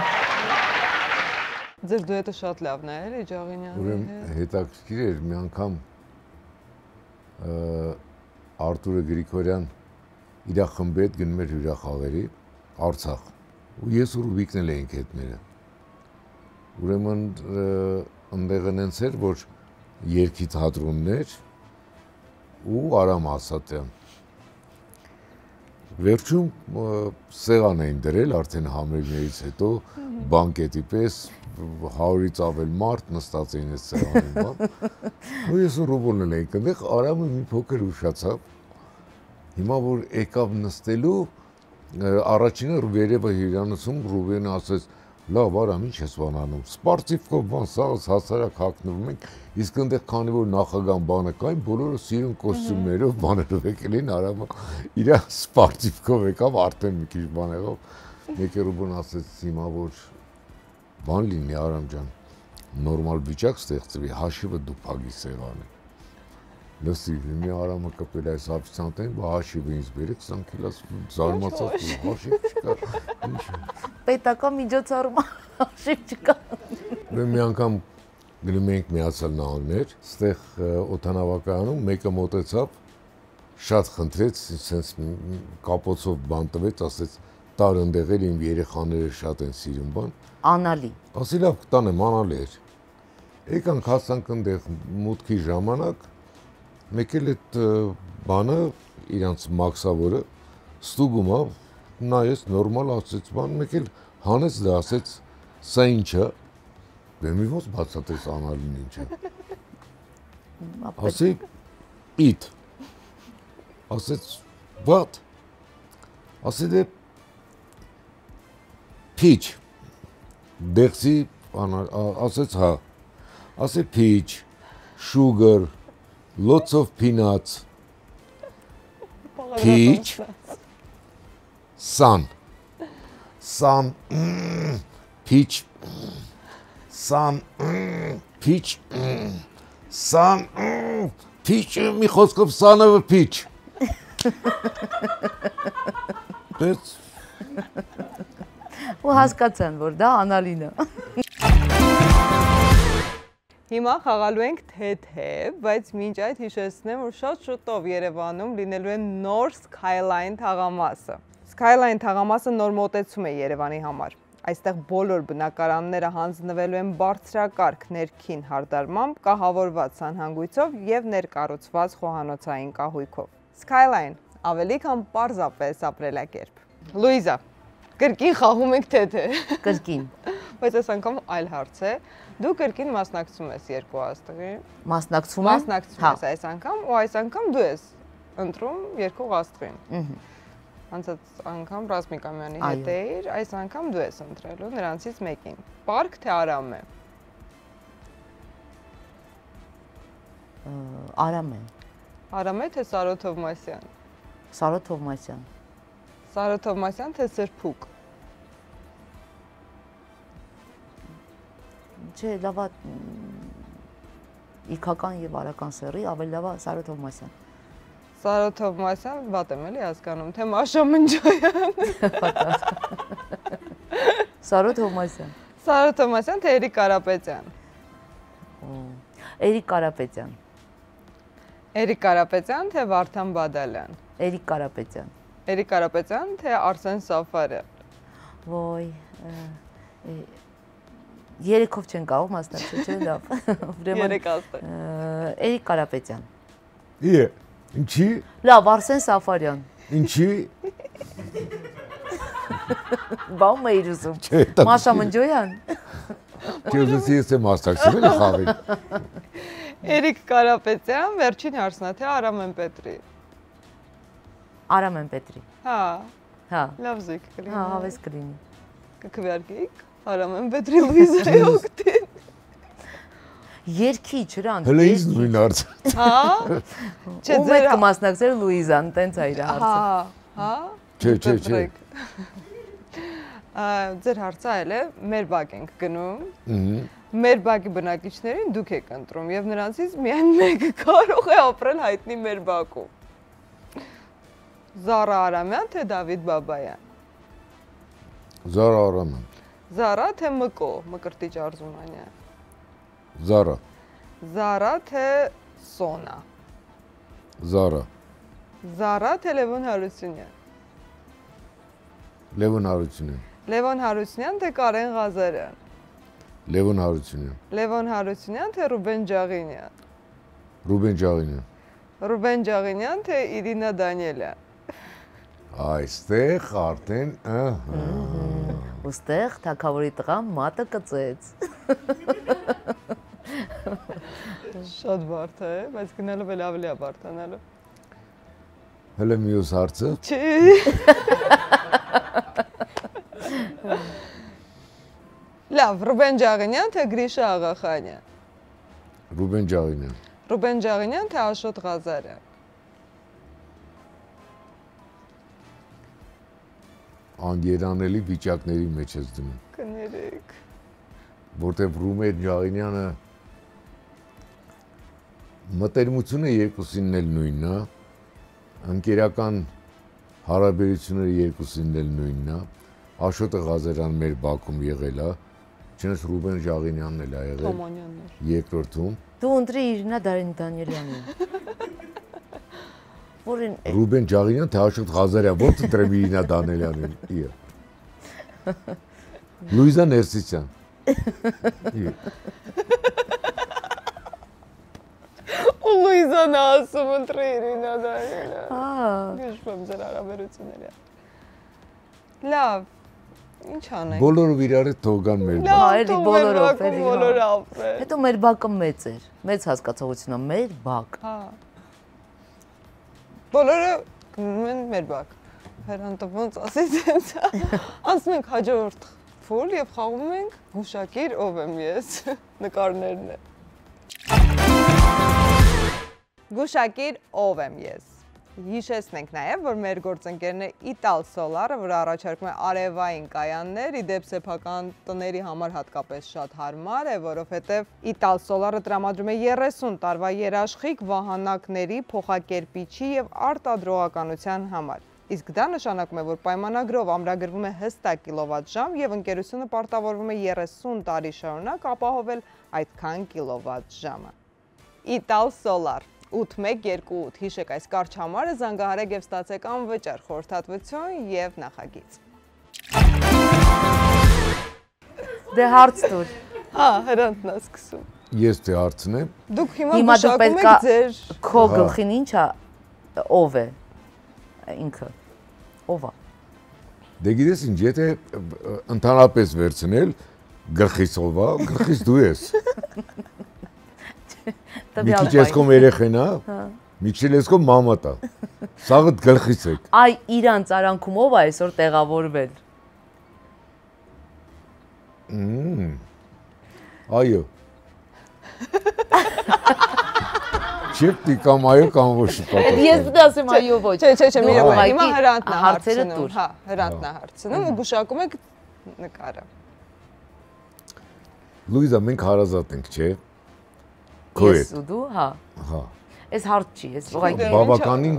Ձեր դուետը շատ լավն է, էլի Իջաղինյանի Ուրեմն հետ։ հետաքրքիր էր մի անգամ Արտուրը Գրիգորյան իր խմբի հետ գնում էր հյուրախաղերի Արցախ ու ես ու Ռուբիկն էլ էինք հետները։ Ուրեմն այնտեղ այնց էր, որ երկի թատրոններ ու Արամ Ասատյան։ Վերջում սեղան էին դրել արդեն համերգներից հետո բանկետի պես 100-ից ավել մարդ նստած էին այս սեղանին, բան։ Ու ես ու Ռուբենն էլ էինք այնտեղ, Արամը մի փոքր ուշացավ։ Հիմա որ եկավ նստելու, առաջինը վերևը հյուրանոցում Ռուբենը ասեց. «Լավ, Արամ, ինչ ես բանանում։ Սպարտիվկով բան, սա հասարակ հագնվում ենք, իսկ այնտեղ քանի որ նախագահան բանը կային, բոլորը սիրուն կոստյումներով բաներով եկել էին, Արամը իր սպարտիվկով եկավ, արդեն մի քիչ բան եղավ։ Եկե Ռուբեն ասեց հիմա որ բան լինի Արամ ջան, նորմալ վիճակ ստեղծվի, հաշիվը դու փակի սեղանը։ Լսի, մի Արամը կպել այս օֆիցիանտին, բա հաշիվը ինձ բերի 20 կիլոս զարմացած հաշիվ չկա։ Ինչ։ Պետական միջոցառում հաշիվ չկա։ Մի անգամ գնում ենք Միացյալ Նահանգներ, ստեղ օդանավակայանում մեկը մոտեցավ, շատ խնդրեց, sense կապոցով բան տվեց, ասեց տար ընդեղել իմ երեխաները շատ են սիրում բան։ Անալի։ Ասի լավ կտանեմ, անալի էր։ Եկանք հասանք ընդեղ մուտքի ժամանակ, մեկ էլ այդ բանը իրանց մաքսավորը ստուգում ա, նայեց նորմալ ասեց բան, մեկ էլ հանեց դա ասեց սա ինչ է, բեմի ոնց բացատրեց անալին ինչ է։ Ասի it։ Ասեց what։ Ասի դե peach։ Դեղսի ասեց հա։ Ասի peach, sugar, lots of peanuts, peach, sun, peach, sun, peach, sun, peach, մի խոսքով սանը peach։ Ու հասկացան, որ դա անալին է։ Հիմա խաղալու ենք թե-թե, բայց մինչ այդ հիշեցնեմ, որ շատ շուտով Երևանում լինելու են նոր Skyline թաղամասը։ Skyline թաղամասը նոր մոտեցում է Երևանի համար։ Այստեղ բոլոր բնակարանները հանձնվելու են բարձրակարգ ներքին հարդարմամբ, կահավորված սանհանգույցով և ներկառուցված խոհանոցային կահույքով։ Skyline ավելի քան պարզապես ապրելակերպ։ Լուիզա, կրկին խաղում ենք թե-թե։ Կրկին։ Բայց այս անգամ այլ հարց է։ Դու կրկին մասնակցում ես երկու աստղի։ Մասնակցում եմ։ Մասնակցում ես այս անգամ, ու այս անգամ դու ես ընտրում երկու աստղին։ Անցած անգամ Ռազմիկ Ամյանի հետ էիր, այս անգամ դու ես ընտրելու նրանցից մեկին։ Պարկ թե Արամ է։ Արամ է։ Արամ է թե Սարո Թովմասյան։ Սարո Թովմասյան։ Սարո Թովմասյան թե Սրփուկ։ Չէ, լավա իքական եւ արական սերի, ավելի լավա Սարո Թովմասյան։ Սարո Թովմասյան, վատ եմ էլի հասկանում, թե Մաշա Մնջոյան։ Սարո Թովմասյան։ Սարո Թովմասյան թե Էրիկ Կարապետյան։ Էրիկ Կարապետյան։ Էրիկ Կարապետյան թե Վարդան Բադալյան։ Էրիկ Կարապետյան։ Էրիկ Կարապետյան թե Արսեն Սաֆարյան։ Ոյ, երեքով չեն կարող մասնակցել, չէ՞ լավ։ Երեք աստղ։ Էրիկ Կարապետյան։ Ինչի։ Լավ, Արսեն Սաֆարյան։ Ինչի։ Բաում էիր ուզում։ Մաշա Մնջոյան։ Չէ, ուզեցի ես եմ մասնակցել խաղին։ Էրիկ Կարապետյան, վերջին հարցն է, թե Արամեն Պետրի։ Արամեն Պետրի։ Հա։ Հա։ Լավ զույգ կլինի։ Հա, հավես կլինի։ Կքվեարկեիք Արամեն Պետրի Լուիզայի օգտին։ Երկի ջրանդ։ Հələ ինձ նույն հարցը։ Հա։ Չէ, ձեր կմասնակցել Լուիզան, տենց է իր հարցը։ Հա։ Չէ։ Ձեր հարցը այլ է, մեր բակ ենք գնում։ Մեր բակի բնակիչներին դուք եք ընտրում եւ նրանցից միայն մեկը կարող է ապրել հայտնի մեր բակում։ Զարա Արամյան թե Դավիթ Բաբայան։ Զարա Արամյան։ Զարա թե Մկո, Մկրտիչ Արզումանյան։ Զարա։ Զարա թե Սոնա։ Զարա։ Զարա թե Լևոն Հարությունյան։ Լևոն Հարությունյան։ Լևոն Հարությունյան թե Կարեն Ղազարյան։ Լևոն Հարությունյան։ Լևոն Հարությունյան թե Ռուբեն Ջաղինյան։ Ռուբեն Ջաղինյան։ Ռուբեն Ջաղինյան թե Իրինա Դանիելյան։ Այստեղ արդեն, Ոստեղ թակավորի տղան մատը կծեց։ Շատ բարդ է, բայց գնալով էլ ավելի է բարդանալու։ Հələ մյուս հարցը։ Չի։ Լավ, Ռուբեն Ջաղինյան թե Գրիշա Աղախանյան։ Ռուբեն Ջաղինյան։ Ռուբեն Ջաղինյան թե Աշոտ Ղազարյան։ Անգերանելի վիճակների մեջ ես դնում։ Կներեք։ Որտեվ Ռուբեն Ջաղինյանը մտերմությունը երկուսինն էլ նույնն է, ընկերական հարաբերությունները երկուսինն էլ նույնն է, Աշոտը Ղազարյան մեր բակում եղել է, չնայած Ռուբեն Ջաղինյանն էլ է եղել երկրորդում։ Դու ընտրի Իրինա Դանիելյանին։ Որին Ռուբեն Ջաղինյան թե Աշոտ Ղազարյան, ո՞ր ընտրեմ Իրինա Դանիելյանին։ Լուիզա Ներսիսյան։ Ու Լուիզան ասում ընտրի Իրինա Դանիելյան։ Գիշում ձեր հարաբերությունները։ Լավ, ինչ անենք։ Բոլորով իրար հետ թող գան մեր բակ։ Հա, էլի բոլորով, էլի։ Բոլորը ապրեն։ Հետո մեր բակը մեծ էր։ Մեծ հասկացողությունն է մեր բակ։ Հա։ Բոլորը գնում են մեր բակ։ Հրանտը ոնց ասես ինձ։ Անցնում ենք հաջորդ ֆուլ եւ խաղում ենք գուշակիր ով եմ ես։ Նկարներն է։ Գուշակիր ով եմ ես։ Հիշեցնենք նաև, որ մեր գործընկերն է Ital Solar-ը, որը առաջարկում է արևային կայաններ, իդեպ սեփական տների համար հատկապես շատ հարմար է, որովհետև Ital Solar-ը տրամադրում է 30 տարվա երաշխիք վահանակների, փոխակերպիչի եւ արտադրողականության համար։ Իսկ դա նշանակում է, որ պայմանագրով ամրագրվում է հստակ կիլովատժամ եւ ընկերությունը պարտավորվում է 30 տարի շարունակ ապահովել այդքան կիլովատժամը։ Ital Solar 8128 հիշեք այս կարճ համարը, զանգահարեք եւ ստացեք անվճար խորհրդատվություն եւ նախագիծ։ Դե հարց տուր։ Հա, հրանտն է սկսում։ Ես թե հարցնեմ։ Դուք հիմա Հիմա դու գուշակում պետք է եք ձեր քո գլխին ինչ է ով է ինքը ով է։ Դե գիտես ինչ, եթե ընդհանրապես վերցնել գլխից ով է, գլխից դու ես։ Մի քիչ ես կոմ երեխեն, հա։ Մի քիչ ես կոմ մամատ է։ Սաղը գլխից է։ Այ իրան ծարանքում ով է այսօր տեղավորվել։ Այո։ Չեպտի կամ այո կամ ոչ պատասխան։ Ես պետք է ասեմ այո ոչ։ Չէ, մի Դու րոպե, ուղղակի հիմա հրանտն է հարցերը հարցնում, տուր։ հա, հրանտն է հարցնում ու գուշակում եք նկարը։ Լուիզա, մենք հարազատ ենք, չէ՞։ Քո Ես հետ։ ու դու, հա։ Հա։ Այս հարց չի, ես ուղղակի։ Բավականին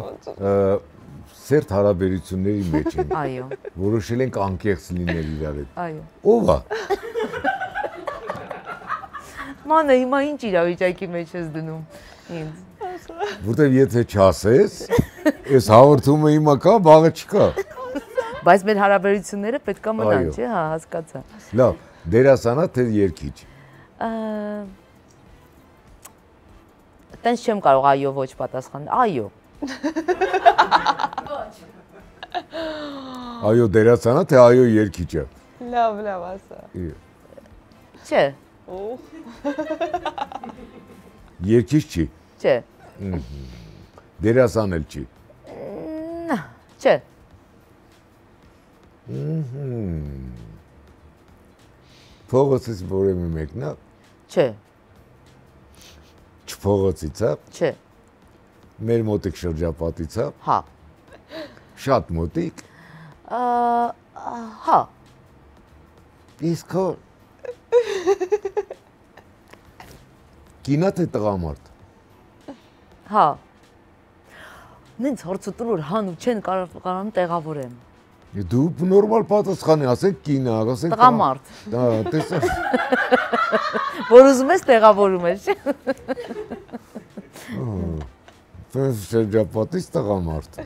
սերտ հարաբերությունների մեջ ենք։ Այո, Որոշել ենք անկեղծ լինել իրար հետ։ այո։ Ո՞վ է։ Մանե, հիմա ինչ իրավիճակի մեջ ես դնում ինձ։ Որտեվ եթե չասես, այս հաղորդումը հիմա կա, բաղը չկա։ Բայց մեր հարաբերությունները պետք է մնան, Այո։ չէ՞, հա, հասկացա։ Լավ, դերասանա թե երգիչ։ Տենց չեմ կարող այո ոչ պատասխանել։ Այո։ Այո, դերասանա թե այո երգիչը։ Լավ, ասա։ Չէ, Երգիչ չի։ չէ։ Դերասան էլ չի։ Չէ։ Փողոցից որևէ մեկն է։ Չէ։ Չփողոցից է։ Չէ։ Մեր մոտիկ շրջապատից է։ Հա։ Շատ մոտիկ։ Հա։ Իսկ քո կինա թե տղամարդ։ Հա։ Նենց հարցուտուր հան ու չեն կարողանում տեղավորեմ։ Դու նորմալ պատասխան ես, ասենք կինա, ասենք Տղամարդ։ Դա տեսա։ Որ ուզում ես տեղավորում ես, չէ՞։ Շրջապատից տղամարդ։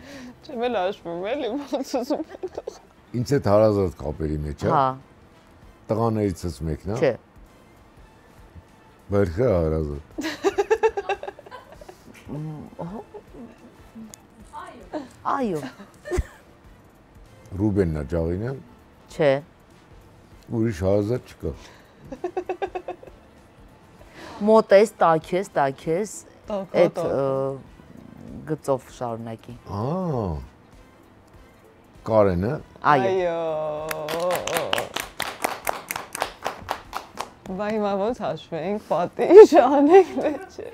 Չեմ էլ հաշվում էլի, ոնց ուզում եք թող։ Ինձ հետ հարազատ կապերի մեջ է։ Հա։ Տղաներիցս մեկն է։ Չէ։ Բերքը հարազատ։ Այո։ Ռուբենն է Ջաղինյան։ Չէ։ ուրիշ հարազատ չկա։ Մոտ ես, տաք ես, այդ գծով շարունակի։ Կարենը։ Այո։ Բա հիմա ոնց հաշվենք, պատիժ անենք չէ։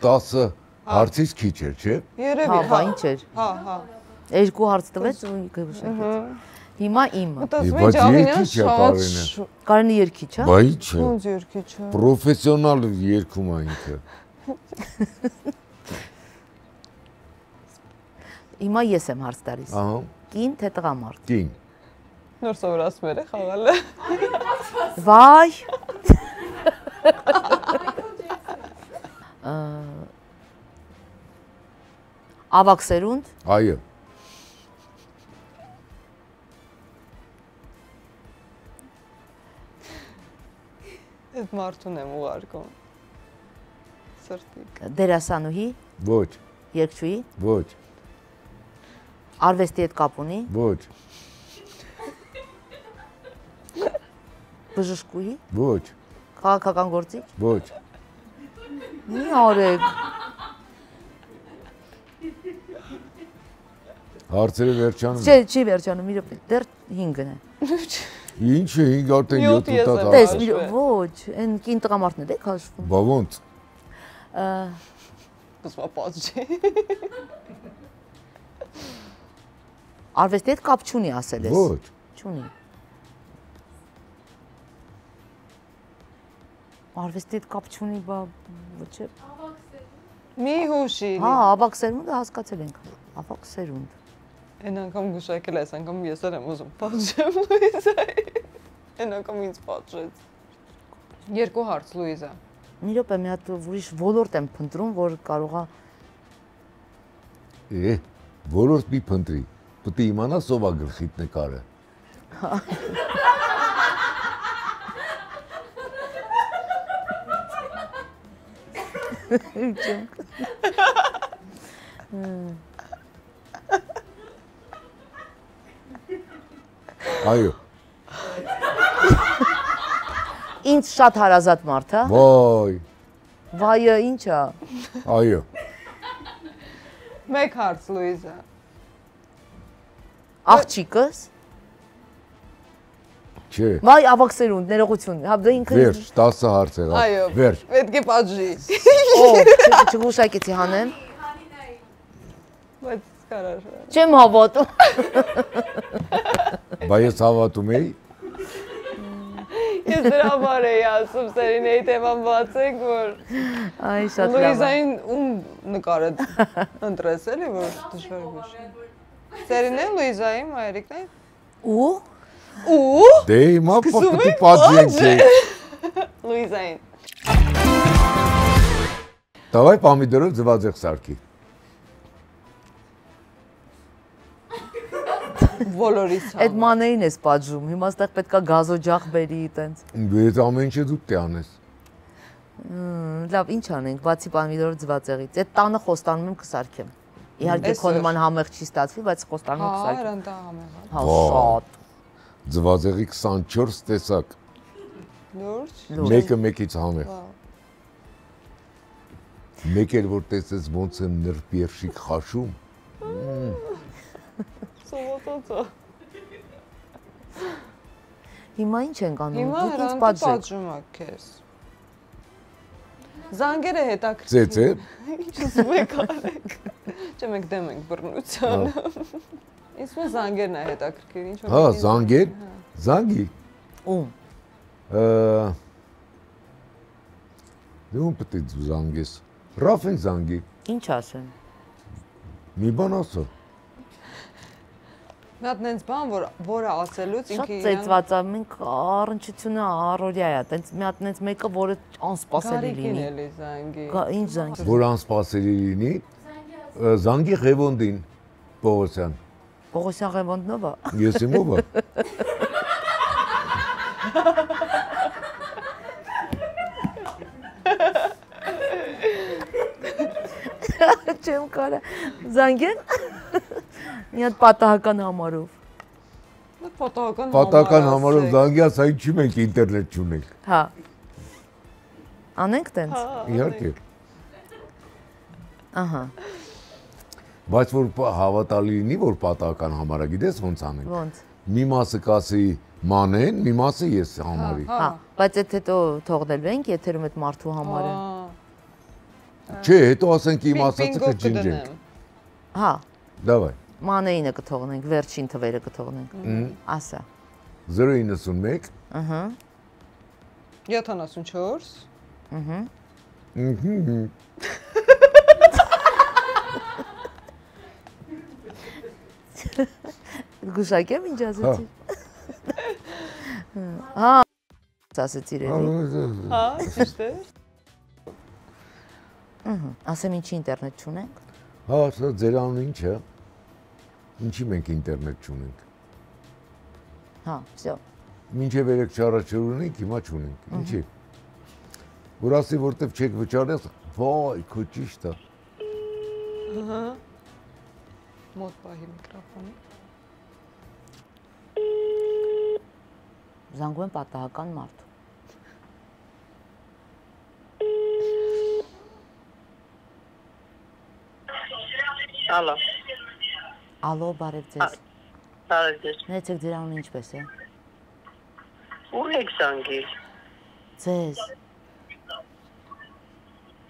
10 հարցից քիչ էր, չէ։ Երևի, Հա, բա ինչ էր։ Հա։ Երկու հարց տվեց ու գշակեց։ Հիմա իմը։ Բայց երկիչ է Կարենը։ Կարենը երկիչ է։ Բա ի՞նչ է։ Ոնց երկիչ է։ Պրոֆեսիոնալ երգում է ինքը։ Հիմա ես եմ հարց տալիս։ Ահա։ Կին թե տղամարդ։ Կին։ Նոր սովորացում էր խաղալը։ Վայ։ Ավակ սերունդ։ Այո։ Այդ մարդուն եմ ուղարկում։ Սրտիկ։ Դերասանուհի։ Ոչ։ Երգչուհի։ Ոչ։ Արվեստի հետ կապ ունի։ Ոչ։ Բժշկուհի։ Ոչ։ Քաղաքական գործիչ։ Ոչ։ Մի արեք։ Հարցերը վերջանում։ Չէ, չի վերջանում, մի րոպե, դեռ 5-ն է։ Ինչ է 5 արդեն 7 տա։ Տես, ոչ, այն կին տղամարդն է դե քաշվում։ Բա ոնց։ Կսվա պատժի։ Արվեստի հետ կապ չունի ասել ես։ Ոչ։ Չունի։ Արվեստի հետ կապ չունի, բա ոչ է։ Մի հուշի։ Հա, ավակ սերունդը հասկացել ենք։ Ավակ սերունդ։ Այն անգամ գուշակել ես, անգամ ես եմ ուզում պատժեմ Լուիզայի։ Այն անգամ ինձ պատժեց։ Երկու հարց Լուիզա։ Մի րոպե, մի հատ ուրիշ ոլորտ եմ փնտրում, որ կարողա Ոլորտ մի փնտրի։ Պետք է իմանաս ով է գլխիդ նկարը։ Այո։ Ինձ շատ հարազատ մարդ է։ Վայ։ Վայը ինչ է։ Այո։ Մեկ հարց Լուիզա։ Աղջիկս։ Չէ։ Վայ, ավակ սերունդ, ներողություն։ Հա դա ինքը Վերջ, 10 հարց եղավ։ Այո։ Վերջ։ Պետք է պատժի։ Օ, չգուշակեցի հանեմ։ Բայց կարար։ Չեմ հավատում։ Բա ես հավատում էի։ Ես դրա համար էի ասում Սերինեի թեման բացենք, որ Այ շատ լավ։ Լուիզային ում նկարը ընտրես էլի, որ դժվար է։ Սերինեն Լուիզայի մայրիկն է։ Ու Ու Դե հիմա պետք է պատժենք։ Լուիզային։ Давай պամիդորով ձվածեղ սարքի։ Բոլորից այդ մանեին ես պատժում։ Հիմա այստեղ պետքա գազոջախ բերի տենց։ Բայց ամեն ինչը դու տյանես։ Լավ, ինչ անենք, բացի պամիդորով ձվածեղից։ Այդ տանը խոստանում եմ կսարքեմ։ Իհարկե քո նման համեղ չի ստացվի, բայց խոստանում եմ կսարքեմ։ Հա, տա համեղ։ Հա, շատ։ Ձվածեղի 24 տեսակ։ Լուրջ։ Մեկը մեկից համեղ։ Մեկ էլ որ տեսես ոնց եմ նրբերշիկ խաշում։ Սովոտոցը։ Հիմա ինչ ենք անում։ Հիմա Դուք ինձ հրանտ պատժեք։ պատժում եք քեզ։ Զանգերը հետաքրքիր։ Ծեծե։ Ինչ ուզում եք արեք։ Չէ, մենք դեմ ենք բռնությանը։ Ինձ մոտ զանգերն է հետաքրքիր, ինչ որ։ Հա, զանգեր։ Զանգի։ Ում։ Դու պետք է զանգես։ Ռաֆին զանգի։ Ինչ ասեմ։ Մի բան ասա։ Մի հատ նենց բան, որը ասելուց Շատ ինքը ծեծված է, մենք առնչությունը առօրյա է, տենց մի հատ նենց մեկը, որը անսպասելի Գարիկին լինի։ էլի զանգի։ Ինչ զանգ։ Որ անսպասելի լինի։ Զանգի Ղևոնդին Պողոսյան։ Պողոսյան Ղևոնդնովա։ Ես եմ ով է։ Չեմ կարա։ Զանգեն։ Մի հատ պատահական համարով։ Պատահական համարով զանգյաս, այն չի մենք ինտերնետ չունենք։ Հա։ Անենք տենց։ Իհարկե։ Ահա։ Բայց որ հավատալի լինի, որ պատահական համարը գիտես ոնց անենք։ Ոնց։ Մի մասը կասի մանեն, մի մասը ես համարի։ Հա, բայց այդ հետո թողնելու ենք եթերում այդ մարդու համարը։ Չէ, հետո ասենք իմ ասածը կջնջենք։ Հա։ Դավայ։ Մանեինը կթողնենք, վերջին թվերը կթողնենք։ Ասա։ 091 Ահա։ 74 Գուշակեմ ինչ ասեցի։ Հա, ասեցի երևի։ Հա, ճիշտ է։ Ասեմ ինչի ինտերնետ չունենք։ Հա, սա ձեր անունը ինչ է։ Ինչի մենք ինտերնետ չունենք։ Հա, всё։ Մինչև երեք չառաջեր ունենք, հիմա չունենք։ Ինչի։ Որ ասի որտեվ չեք վճարես, վայ, քո ճիշտ է։ Ահա։ Մոտ պահի միկրոֆոնը։ Զանգում են պատահական մարդ։ Ալո։ Ալո, բարև ձեզ։ Բարև ձեզ։ Ներեցեք ձեր անունը ինչպես է։ Ո՞ւր եք զանգել։ Ձեզ։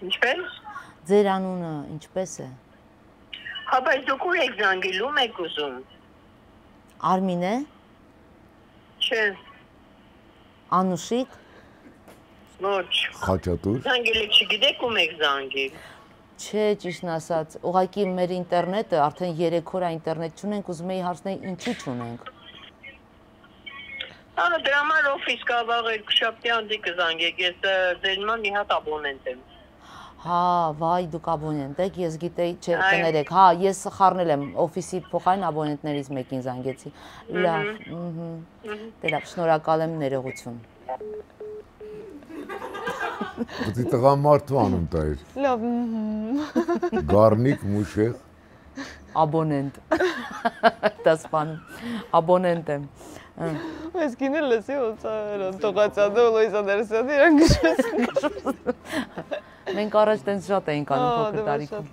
Ինչպես։ Ձեր անունը ինչպես է։ Հա, բայց դուք ո՞ւր եք զանգել, ում եք ուզում։ Արմին է։ Չէ։ Անուշիկ։ Ոչ։ Խաչատուր։ Զանգել եք, չգիտեք ում եք զանգել։ Չէ, ճիշտն ասած, ուղղակի մեր ինտերնետը արդեն 3 օր է ինտերնետ չունենք, ուզում էի հարցնել ինչի չունենք։ Ահա դրա համար օֆիս կավաղ երկուշաբթի անձի կզանգեք, ես ձեր նման մի հատ աբոնենտ եմ։ Հա, վայ, դուք աբոնենտ եք, ես գիտեի, չէ, կներեք, հա, ես խառնել եմ օֆիսի փոխային աբոնենտներից մեկին զանգեցի։ Լավ, դե լավ, շնորհակալ եմ, ներողություն։ Դի տղամարդու անուն տայր։ Լավ։ Գառնիկ մուշեղ։ Աբոնենտ։ Դասպան, աբոնենտ եմ։ Ես գինել լսի ոնց տողացյանը Լոյզա Ներսյանը իրան գշեցին։ Մենք առաջ տենց շատ էինք անում փոքր տարիքում։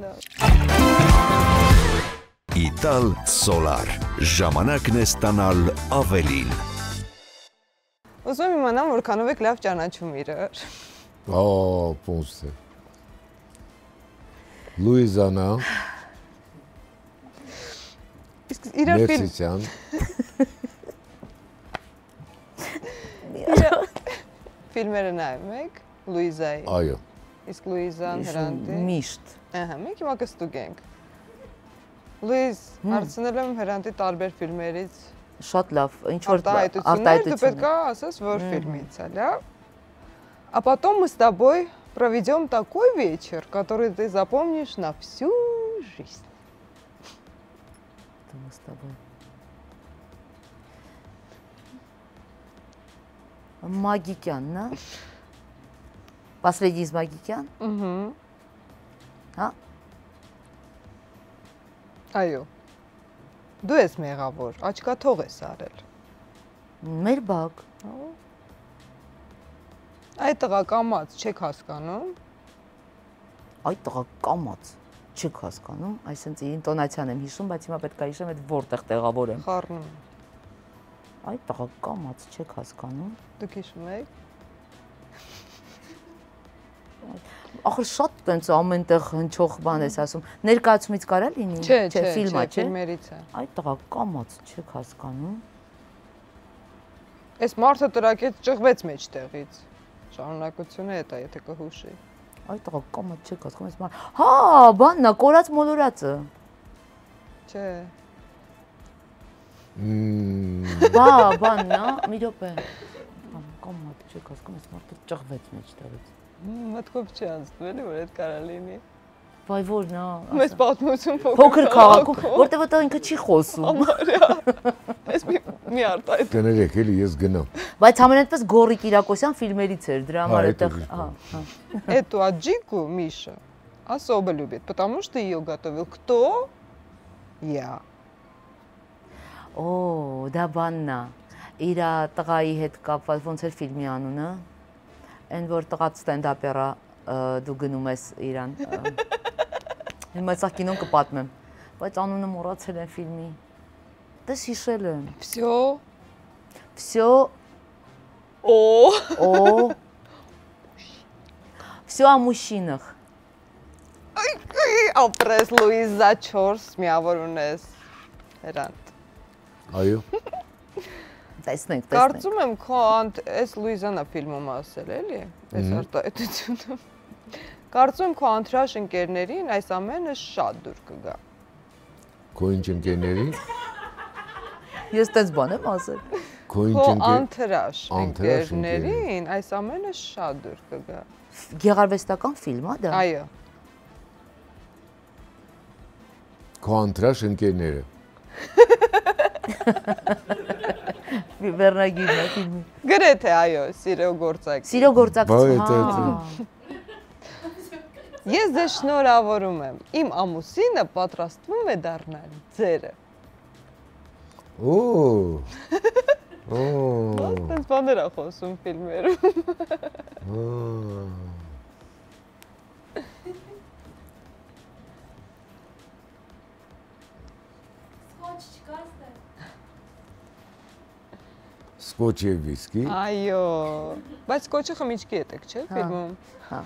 Ital Solar ժամանակն է ստանալ ավելին։ Ուզում եմ իմանամ, որքանով եք լավ ճանաչում իրար։ Պոնց է։ Լուիզանա։ Իսկ իրար Մերսիսյան։ ֆիլմերը նայում եք Լուիզայի։ Այո։ Իսկ Լուիզան Հրանտի։ Միշտ։ Ահա, մենք հիմա կստուգենք։ Լուիզ, հարցնել եմ Հրանտի տարբեր ֆիլմերից։ Շատ լավ, ինչ որ արտահայտություններ, դու պետք է ասես, որ фильмից է, լավ? А потом мы с тобой проведем такой вечер, который ты запомнишь на всю жизнь. Мы с тобой. Магикян, да? Последний из Магикян? Угу. А? Այո։ Դու ես մեղավոր, աչքաթող ես արել։ Մեր բակ։ Այդ տղա կամած չեք հասկանում։ Այդ տղա կամած չեք հասկանում, այսինքն ինտոնացիան եմ հիշում, բայց հիմա պետք է հիշեմ այդ որտեղ տեղավոր եմ։ Խառնում։ Այդ տղա կամած չեք հասկանում։ Դուք հիշում եք։ Ախր շատ տենց ամենտեղ հնչող բան ես ասում։ Ներկայացումից կարա լինի։ Չէ, ֆիլմա, չէ։ ֆիլմերից է։ Այդ տղա կամած չեք հասկանում։ Այս մարդը տրակեց ճղվեց մեջտեղից։ Շարունակությունը է դա, եթե կհուշի։ Այդ տղա կամած չեք հասկանում, այս մարդ։ Հա, բանն է, կորած մոլորածը։ Չէ։ Բանն է, մի րոպե։ Կամած չեք հասկանում, այս մարդը ճղվեց մեջտեղից։ Մտքով չի անցնում, էլի որ այդ կարա լինի։ Վայ որն է։ Մեզ պատմություն փոքր քաղաքում, որտեղ որ ինքը չի խոսում։ Այս մի արտահայտ։ Կներեք, էլի ես գնամ։ Բայց ամենատպես Գորի Կիրակոսյան ֆիլմերից էր, դրա համար այդտեղ, Эту аджику, Миша, особо любит, потому что ее готовил кто? Я. Օ, դա բանն է։ Իր տղայի հետ կապված ոնց էր ֆիլմի անունը։ Այն որ տղա ստենդափերա դու գնում ես իրան։ Հիմա սա կինոն կպատմեմ, բայց անունը մոռացել եմ ֆիլմի։ Դες հիշել եմ։ Всё Всё о мужчинах։ Ապրես Լուիզա 4 միավոր ունես։ Հրանտ։ Այո։ Տեսնենք։ Կարծում եմ քո այս Լուիզանա ֆիլմում ասել էլի, այս արտահայտությունը։ Կարծում եմ քո անթրաշ ընկերներին այս ամենը շատ դուր կգա։ Քո ինչ ընկերներին։ Ես տես բան եմ ասել։ Քո ինչ Քո անթրաշ ընկերներին այս ամենը շատ դուր կգա։ Գեղարվեստական ֆիլմ է դա։ Այո։ Քո անթրաշ ընկերները։ Վերնագիրն է ֆիլմի։ Գրեթե այո, սիրո գործակ։ Սիրո գործակ։ Ես ձեզ շնորհավորում եմ։ Իմ ամուսինը պատրաստվում է դառնալ ձերը։ Այդպես բաներ ա խոսում ֆիլմերում։ Սկոչ եւ վիսկի։ Այո, բայց սկոչը խմիչքի հետ եք, չէ՞, ֆիլմում։ Հա։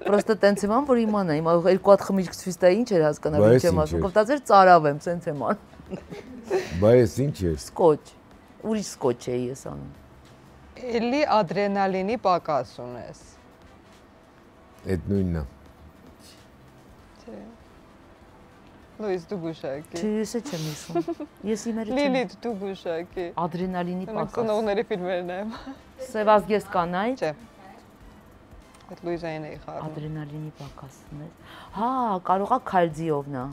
Պրոստը տենց եմ ան, որ իմանա, հիմա երկու հատ խմիչք ցույց տա ինչ էր հասկանալ, ինչ եմ ասում, կոպտացեր ծարավ եմ, սենց եմ ան։ Բայց ինչ է։ Սկոչ։ Ուրիշ սկոչ է ես անում։ Էլի ադրենալինի պակաս ունես։ Այդ նույնն է։ Չէ։ Լուիս դու գուշակի։ Չէ, ես չեմ հիշում։ Ես իմերը չեմ։ Լիլիթ դու գուշակի։ Ադրենալինի պակաս։ Ծնողների ֆիլմերն եմ։ Սևազգեստ կանայք։ Չէ։ Այդ Լուիզային էի խառնում։ Ադրենալինի պակասն է։ Հա, կարող է քալձիովնա։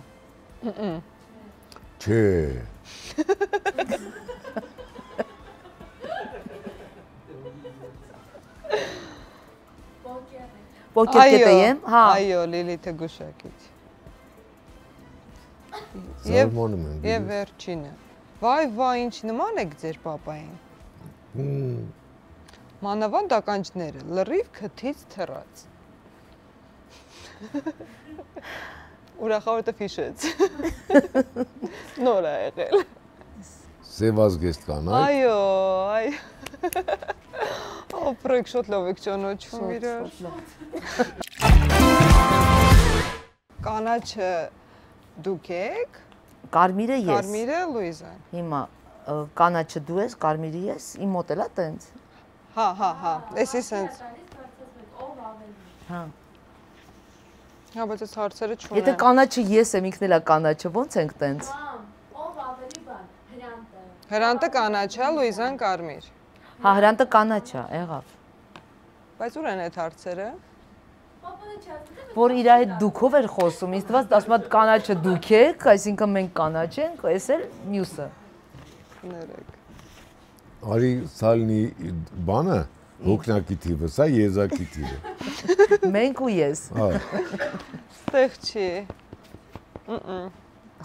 Չէ։ Պոկետը եմ, հա։ Այո, Լիլիթը գուշակիչ։ Զարմանում եմ։ Եվ վերջինը։ Վայ, ինչ նման եք ձեր պապային։ Մանավանդ ականջները, լրիվ քթից թռած։ Ուրախավորը ֆիշեց։ Նոր ա եղել։ Սևազգեստ կանայք։ Այո, այո։ Օպրեք շոտ լավ եք ճանաչում իրար։ Կանաչը դուք եք։ Կարմիրը ես։ Կարմիրը Լուիզան։ Հիմա կանաչը դու ես, կարմիրը ես, իմ մոտ էլա տենց։ Հա, էսի սենց։ Հա։ Հա, բայց այս հարցերը չունեմ։ Եթե կանաչը ես եմ, ինքն էլա կանաչը, ո՞նց ենք տենց։ Ով ավելի բան, Հրանտը։ Հրանտը կանաչ է, Լուիզան կարմիր։ Հա, Հրանտը կանաչ է, եղավ։ Բայց ուր են այդ հարցերը։ Որ իր հետ դուքով էր խոսում, ինձ թվաց ասում է կանաչը դուք եք, այսինքն մենք կանաչ ենք, այս էլ մյուսը։ Ներեք։ Արի սալնի բանը հոգնակի թիվը, սա եզակի թիվը։ Մենք ու ես։ Հա։ Ստեղ չի։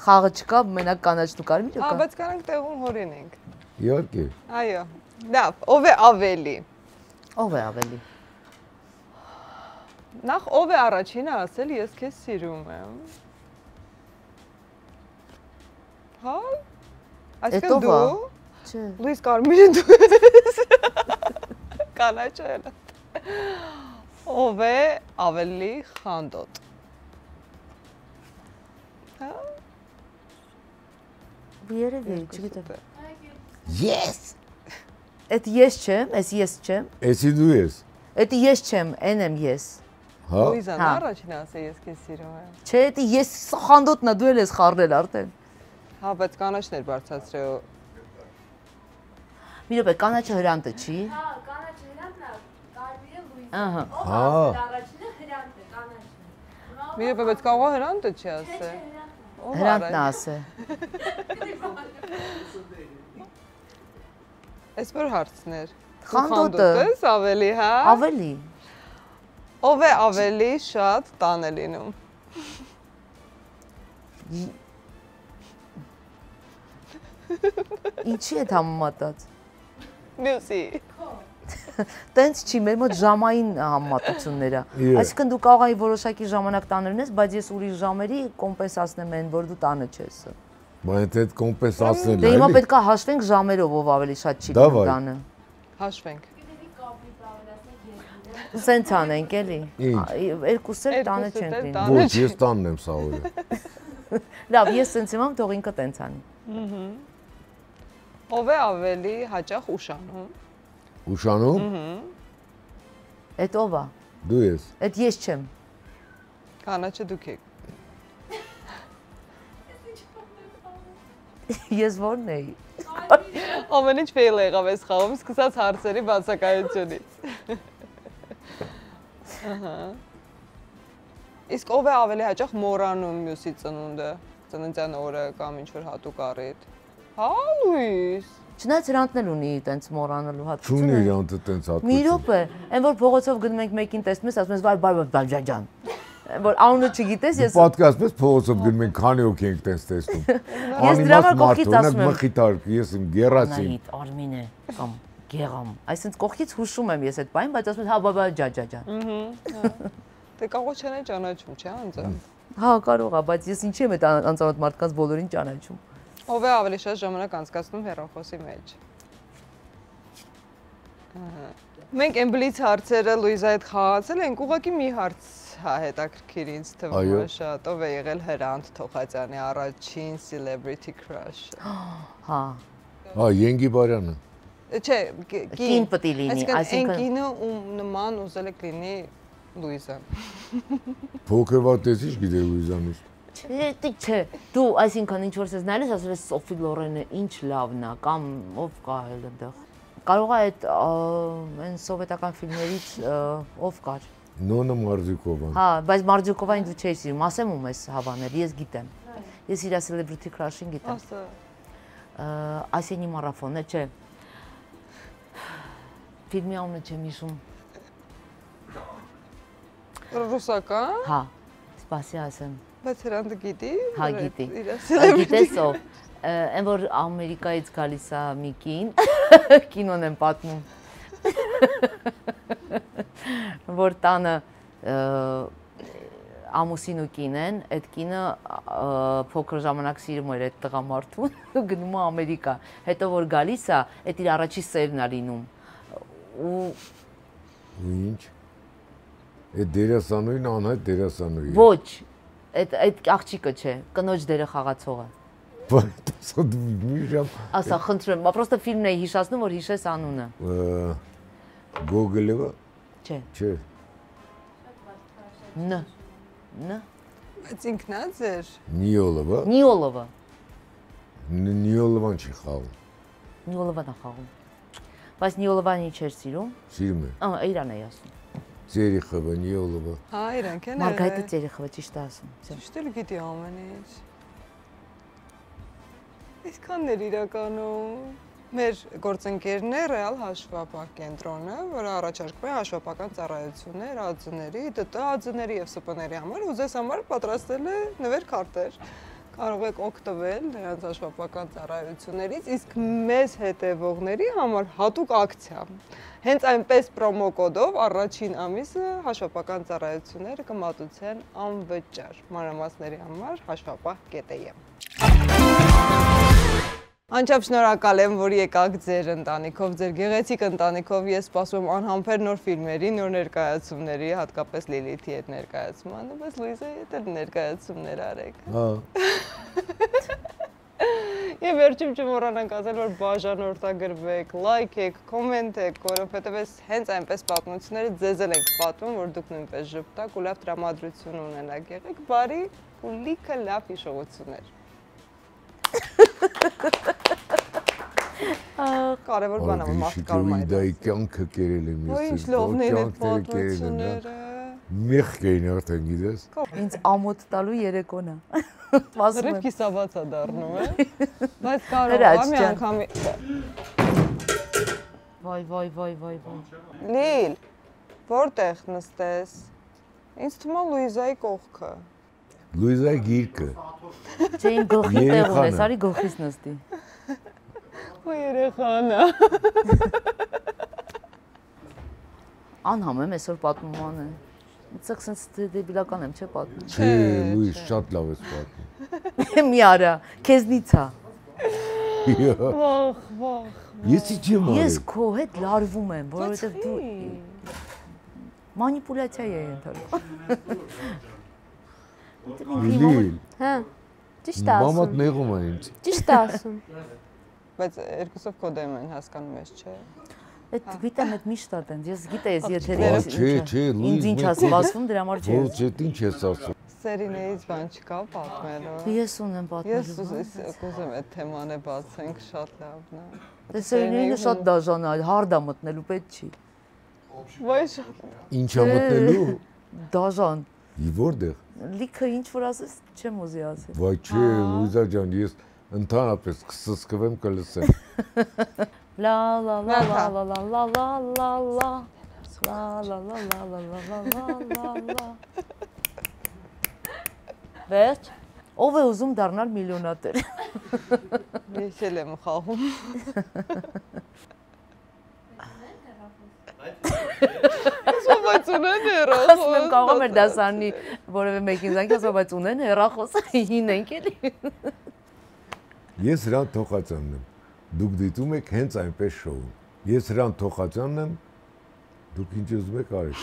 Խաղը չկա, մենակ կանաչն ու կարմիրը Հա, կա։ բայց կարանք տեղում հորինենք։ Իհարկե։ Այո։ Լավ, ով է ավելի։ Ով է ավելի։ Նախ ով է առաջինը ասել ես քեզ սիրում եմ։ Հա։ Այսինքն դու։ Չէ։ Լուիս կարմիրը դու ես։ Կանաչը էլ։ Ով է ավելի խանդոտ։ Հա։ Երևի, չգիտեմ։ Yes։ Այդ ես չեմ, այս ես չեմ։ Էսի դու ես։ Այդ ես չեմ, այն եմ ես։ Հա։ Լուիզան առաջինը ասել ես քեզ սիրում եմ։ Չէ, դա ես խանդոտն է, դու էլ ես խառնել արդեն։ Հա, բայց կանաչն էր բարձրացրել։ Մի րոպե, կանաչը Հրանտը չի։ Հա, կանաչը Հրանտն է, կարմիրը Լուիզան։ Ահա։ Ով առաջինը Հրանտը, կանաչն է։ Մի րոպե, բայց կարող է Հրանտը չի ասել։ Հրանտն է ասել։ Այս որ հարցներ։ Խանդոտը։ Ես ավելի, հա։ Ավելի։ Ով է ավելի շատ տանը լինում։ Ինչի է համեմատած։ Մյուսի։ Տենց չի, մեր մոտ ժամային համեմատություններ է։ Այսինքն դու կարող ես որոշակի ժամանակ տանը լինես, բայց ես ուրիշ ժամերի կոմպենսացնեմ այն, որ դու տանը չես։ Բայց այդ կոմպենսացնելը։ Դե հիմա պետք է հաշվենք ժամերով ով ավելի շատ չի լինում տանը։ Հաշվենք։ Սենց անենք էլի։ Երկուսը տանը չենք լինում։ Ոչ, ես տանն եմ սա օրը։ Լավ, ես սենց իմամ, թող ինքը տենց անի։ Ով է ավելի հաճախ ուշանում։ Ուշանում։ Էդ ով է։ Դու ես։ Էդ ես չեմ։ Կանաչը դուք եք։ Ես ո՞րն էի։ Ամեն ինչ ֆեյլ եղավ այս խաղում, սկսած հարցերի բացակայությունից։ Իսկ ով է ավելի հաճախ մոռանում մյուսի ծնունդը, ծննդյան օրը կամ ինչ-որ հատուկ առիթ։ Հա, Լուիս։ Չնայած Հրանտն էլ ունի տենց մոռանալու հատկություն։ Չունի Հրանտը տենց հատկություն։ Մի րոպե, այն որ փողոցով գնում ենք մեկին տեսնում ես, ասում ես բայ ջան։ Որ անունը չգիտես, ես Պատկասում ես փողոցով գնում ենք, քանի հոգի ենք տենց տեսնում։ Ես դրա համար կողքից ասում եմ։ Մխիտար, ես իմ գերացին։ Նայիտ, Արմին է կամ Գեղամ։ Այսինքն կողքից հուշում եմ ես այդ բանին, բայց ասում եմ հա ջան։ Դե կարող չեն ճանաչում, չէ՞ անձամբ։ Հա, կարող է, բայց ես ինչի եմ այդ անծանոթ մարդկանց բոլորին ճանաչում։ Ով է ավելի շատ ժամանակ անցկացնում հեռախոսի մեջ։ Մենք էմբլից հարցերը Լուիզայի հետ խաղացել ենք, ուղղակի մի հարց հա հետաքրքիր ինձ թվում է շատ, ով է եղել Հրանտ Թոխածյանի առաջին celebrity crush-ը։ Հա։ Հա, Ենգի Բարյանը։ Չէ, կին պետք է լինի, այսինքն կինը ում նման ուզել եք լինի Լուիզան։ Փոքրվա տեսիչ գիտե Լուիզանից։ Չէ, դու այսինքն ինչ որ ես նայես, ասել ես Սոֆի Լորենը ինչ լավն է կամ ով կա էլ այնտեղ։ Կարող է այդ այն սովետական ֆիլմերից ով կար։ Նոնա Մարզուկովան։ Հա, բայց Մարզուկովային դու չես սիրում, ասեմ ում ես հավանել, ես գիտեմ։ Ես իր celebrity crush-ին գիտեմ։ Ասենի մարաֆոնը, չէ։ Ֆիլմի անունը չեմ հիշում։ Ռուսական։ Հա, սպասի ասեմ։ Բայց Հրանտը գիտի։ Հա, գիտի։ Գիտես ով։ Այն որ Ամերիկայից գալիս է մի կին, կինոն եմ պատմում։ Որ տանը ամուսին ու կին են, այդ կինը փոքր ժամանակ սիրում էր այդ տղամարդուն, գնում է Ամերիկա։ Հետո որ գալիս է, այդ իր առաջի սերն է լինում։ Ու ինչ։ Այդ դերասանուհին անհայտ դերասանուհի։ Ոչ, այդ աղջիկը չէ, կնոջ դերը խաղացողը։ Բայց մի ժամ։ Ասա, խնդրեմ, պրոստը ֆիլմն էի հիշացնում, որ հիշես անունը։ Գոգոլևը։ Չէ։ Չէ։ Ն։ Բայց ինքն է ձեր։ Նիոլովը։ Նիոլովը։ Նիոլովան չի խաղում։ Նիոլովան է խաղում։ Բայց Նիոլովանի չէր սիրում։ Սիրում է։ Ահա, իրան էի ասում։ Ծերիխովը, Նիոլովը։ Հա, իրանք են։ Մարգարիտը Ծերիխովը ճիշտ է ասում։ Ճիշտ էլ գիտի ամեն ինչ։ Այսքաններ իրականում մեր գործընկերն է Ռեալ հաշվապահ կենտրոնը, որը առաջարկում է հաշվապահական ծառայություններ ԱԾՆ-ների, ՏՏ ԱԾՆ-ների եւ ՍՊ-ների համար, ու ձեզ համար պատրաստել է նվեր-քարտեր։ Կարող եք օգտվել նրանց հաշվապահական ծառայություններից, իսկ մեզ հետևողների համար հատուկ ակցիա։ Հենց այնպես պրոմո կոդով առաջին ամիսը հաշվապահական ծառայությունները կմատուցեն անվճար։ Մանրամասների համար hashvapah.am։ Անչափ շնորհակալ եմ, որ եկաք ձեր ընտանիքով, ձեր գեղեցիկ ընտանիքով։ Ես սպասում եմ անհամբեր նոր ֆիլմերի, նոր ներկայացումների, հատկապես Լիլիթի հետ ներկայացմանը, բայց Լուիզայի հետ էլ ներկայացումներ արեք։ Հա։ Եվ վերջում չմոռանանք ասել, որ բաժանորդագրվեք, լայքեք, կոմենտեք, որովհետև ես հենց այնպես պատմությունները ձեզ էլ ենք պատմում, որ դուք նույնպես ժպտաք ու լավ տրամադրություն ունենաք։ Եղեք բարի ու լիքը լավ հիշողություններ։ Կարևոր բան է, մարդը կարող է Լուիզայի կյանքը կերել եմ ես։ Ինչ լովներ են պատմությունները։ Մեղք էին արդեն գիտես։ Ինձ ամոթ տալու երեկոն է։ Լրիվ կիսաբաց է դառնում, է։ Բայց կարող է մի անգամ։ Վայ։ Լիլ, որտեղ նստես։ Ինձ թվում է Լուիզայի կողքը։ Լուիզայի գիրկը։ Չէ, իմ գլխի տեղ ունես, արի գլխից նստի։ Քո երեխան է։ Անհամ եմ այսօր պատմման է։ Ցեք sense դեբիլական եմ, չէ՞ պատմում։ Չէ, Լուիս, շատ լավ ես պատմում։ Մի արա, քեզնից է։ Վախ։ Ես իջեմ արել։ Ես քո հետ լարվում եմ, որովհետև դու մանիպուլյացիա ես ենթարկում։ Լիլի, Հա։ Ճիշտ է մամատ ասում։ նեղում է ինձ։ Ճիշտ է ասում։ Բայց երկուսով քո դեմ են, հասկանում ես, չէ։ Այդ գիտեմ, այդ միշտ է տենց։ Ես գիտեի, եթե Չէ, Լուիս։ ինձ ինչ է սպասվում, դրա համար չէ։ Ոչ, ինչ ես ասում։ Սերինեից բան չկա պատմելու։ Ես ունեմ Ես պատմելու։ կուզեմ այդ թեման է բացենք, շատ լավն է։ Դե Սերինեինը շատ դաժան է, հարդ է մտնելու, պետք չի։ Ոայ շատ։ Ինչա մտնելու։ Դաժան։ Ի որտեղ։ Լիքը ինչ որ ասես, չեմ ուզի ասել։ Վայ չէ, Լուիզա ջան, ես ընդհանրապես կսսկվեմ կլսեմ։ La la la la la la la la la la la la la la la la la. Վերջ, ով է ուզում դառնալ միլիոնատեր։ Ես էլ եմ խաղում։ Բայց ունեն հեռախոս։ Ասում եմ կարող էր դասարանի որևէ մեկին զանգի, ասում բայց ունեն հեռախոս, հին ենք էլի։ Ես Հրանտ Թոխածյանն եմ։ Դուք դիտում եք հենց այնպես շոու։ Ես Հրանտ Թոխածյանն եմ։ Դուք ինչ ուզում եք արեք։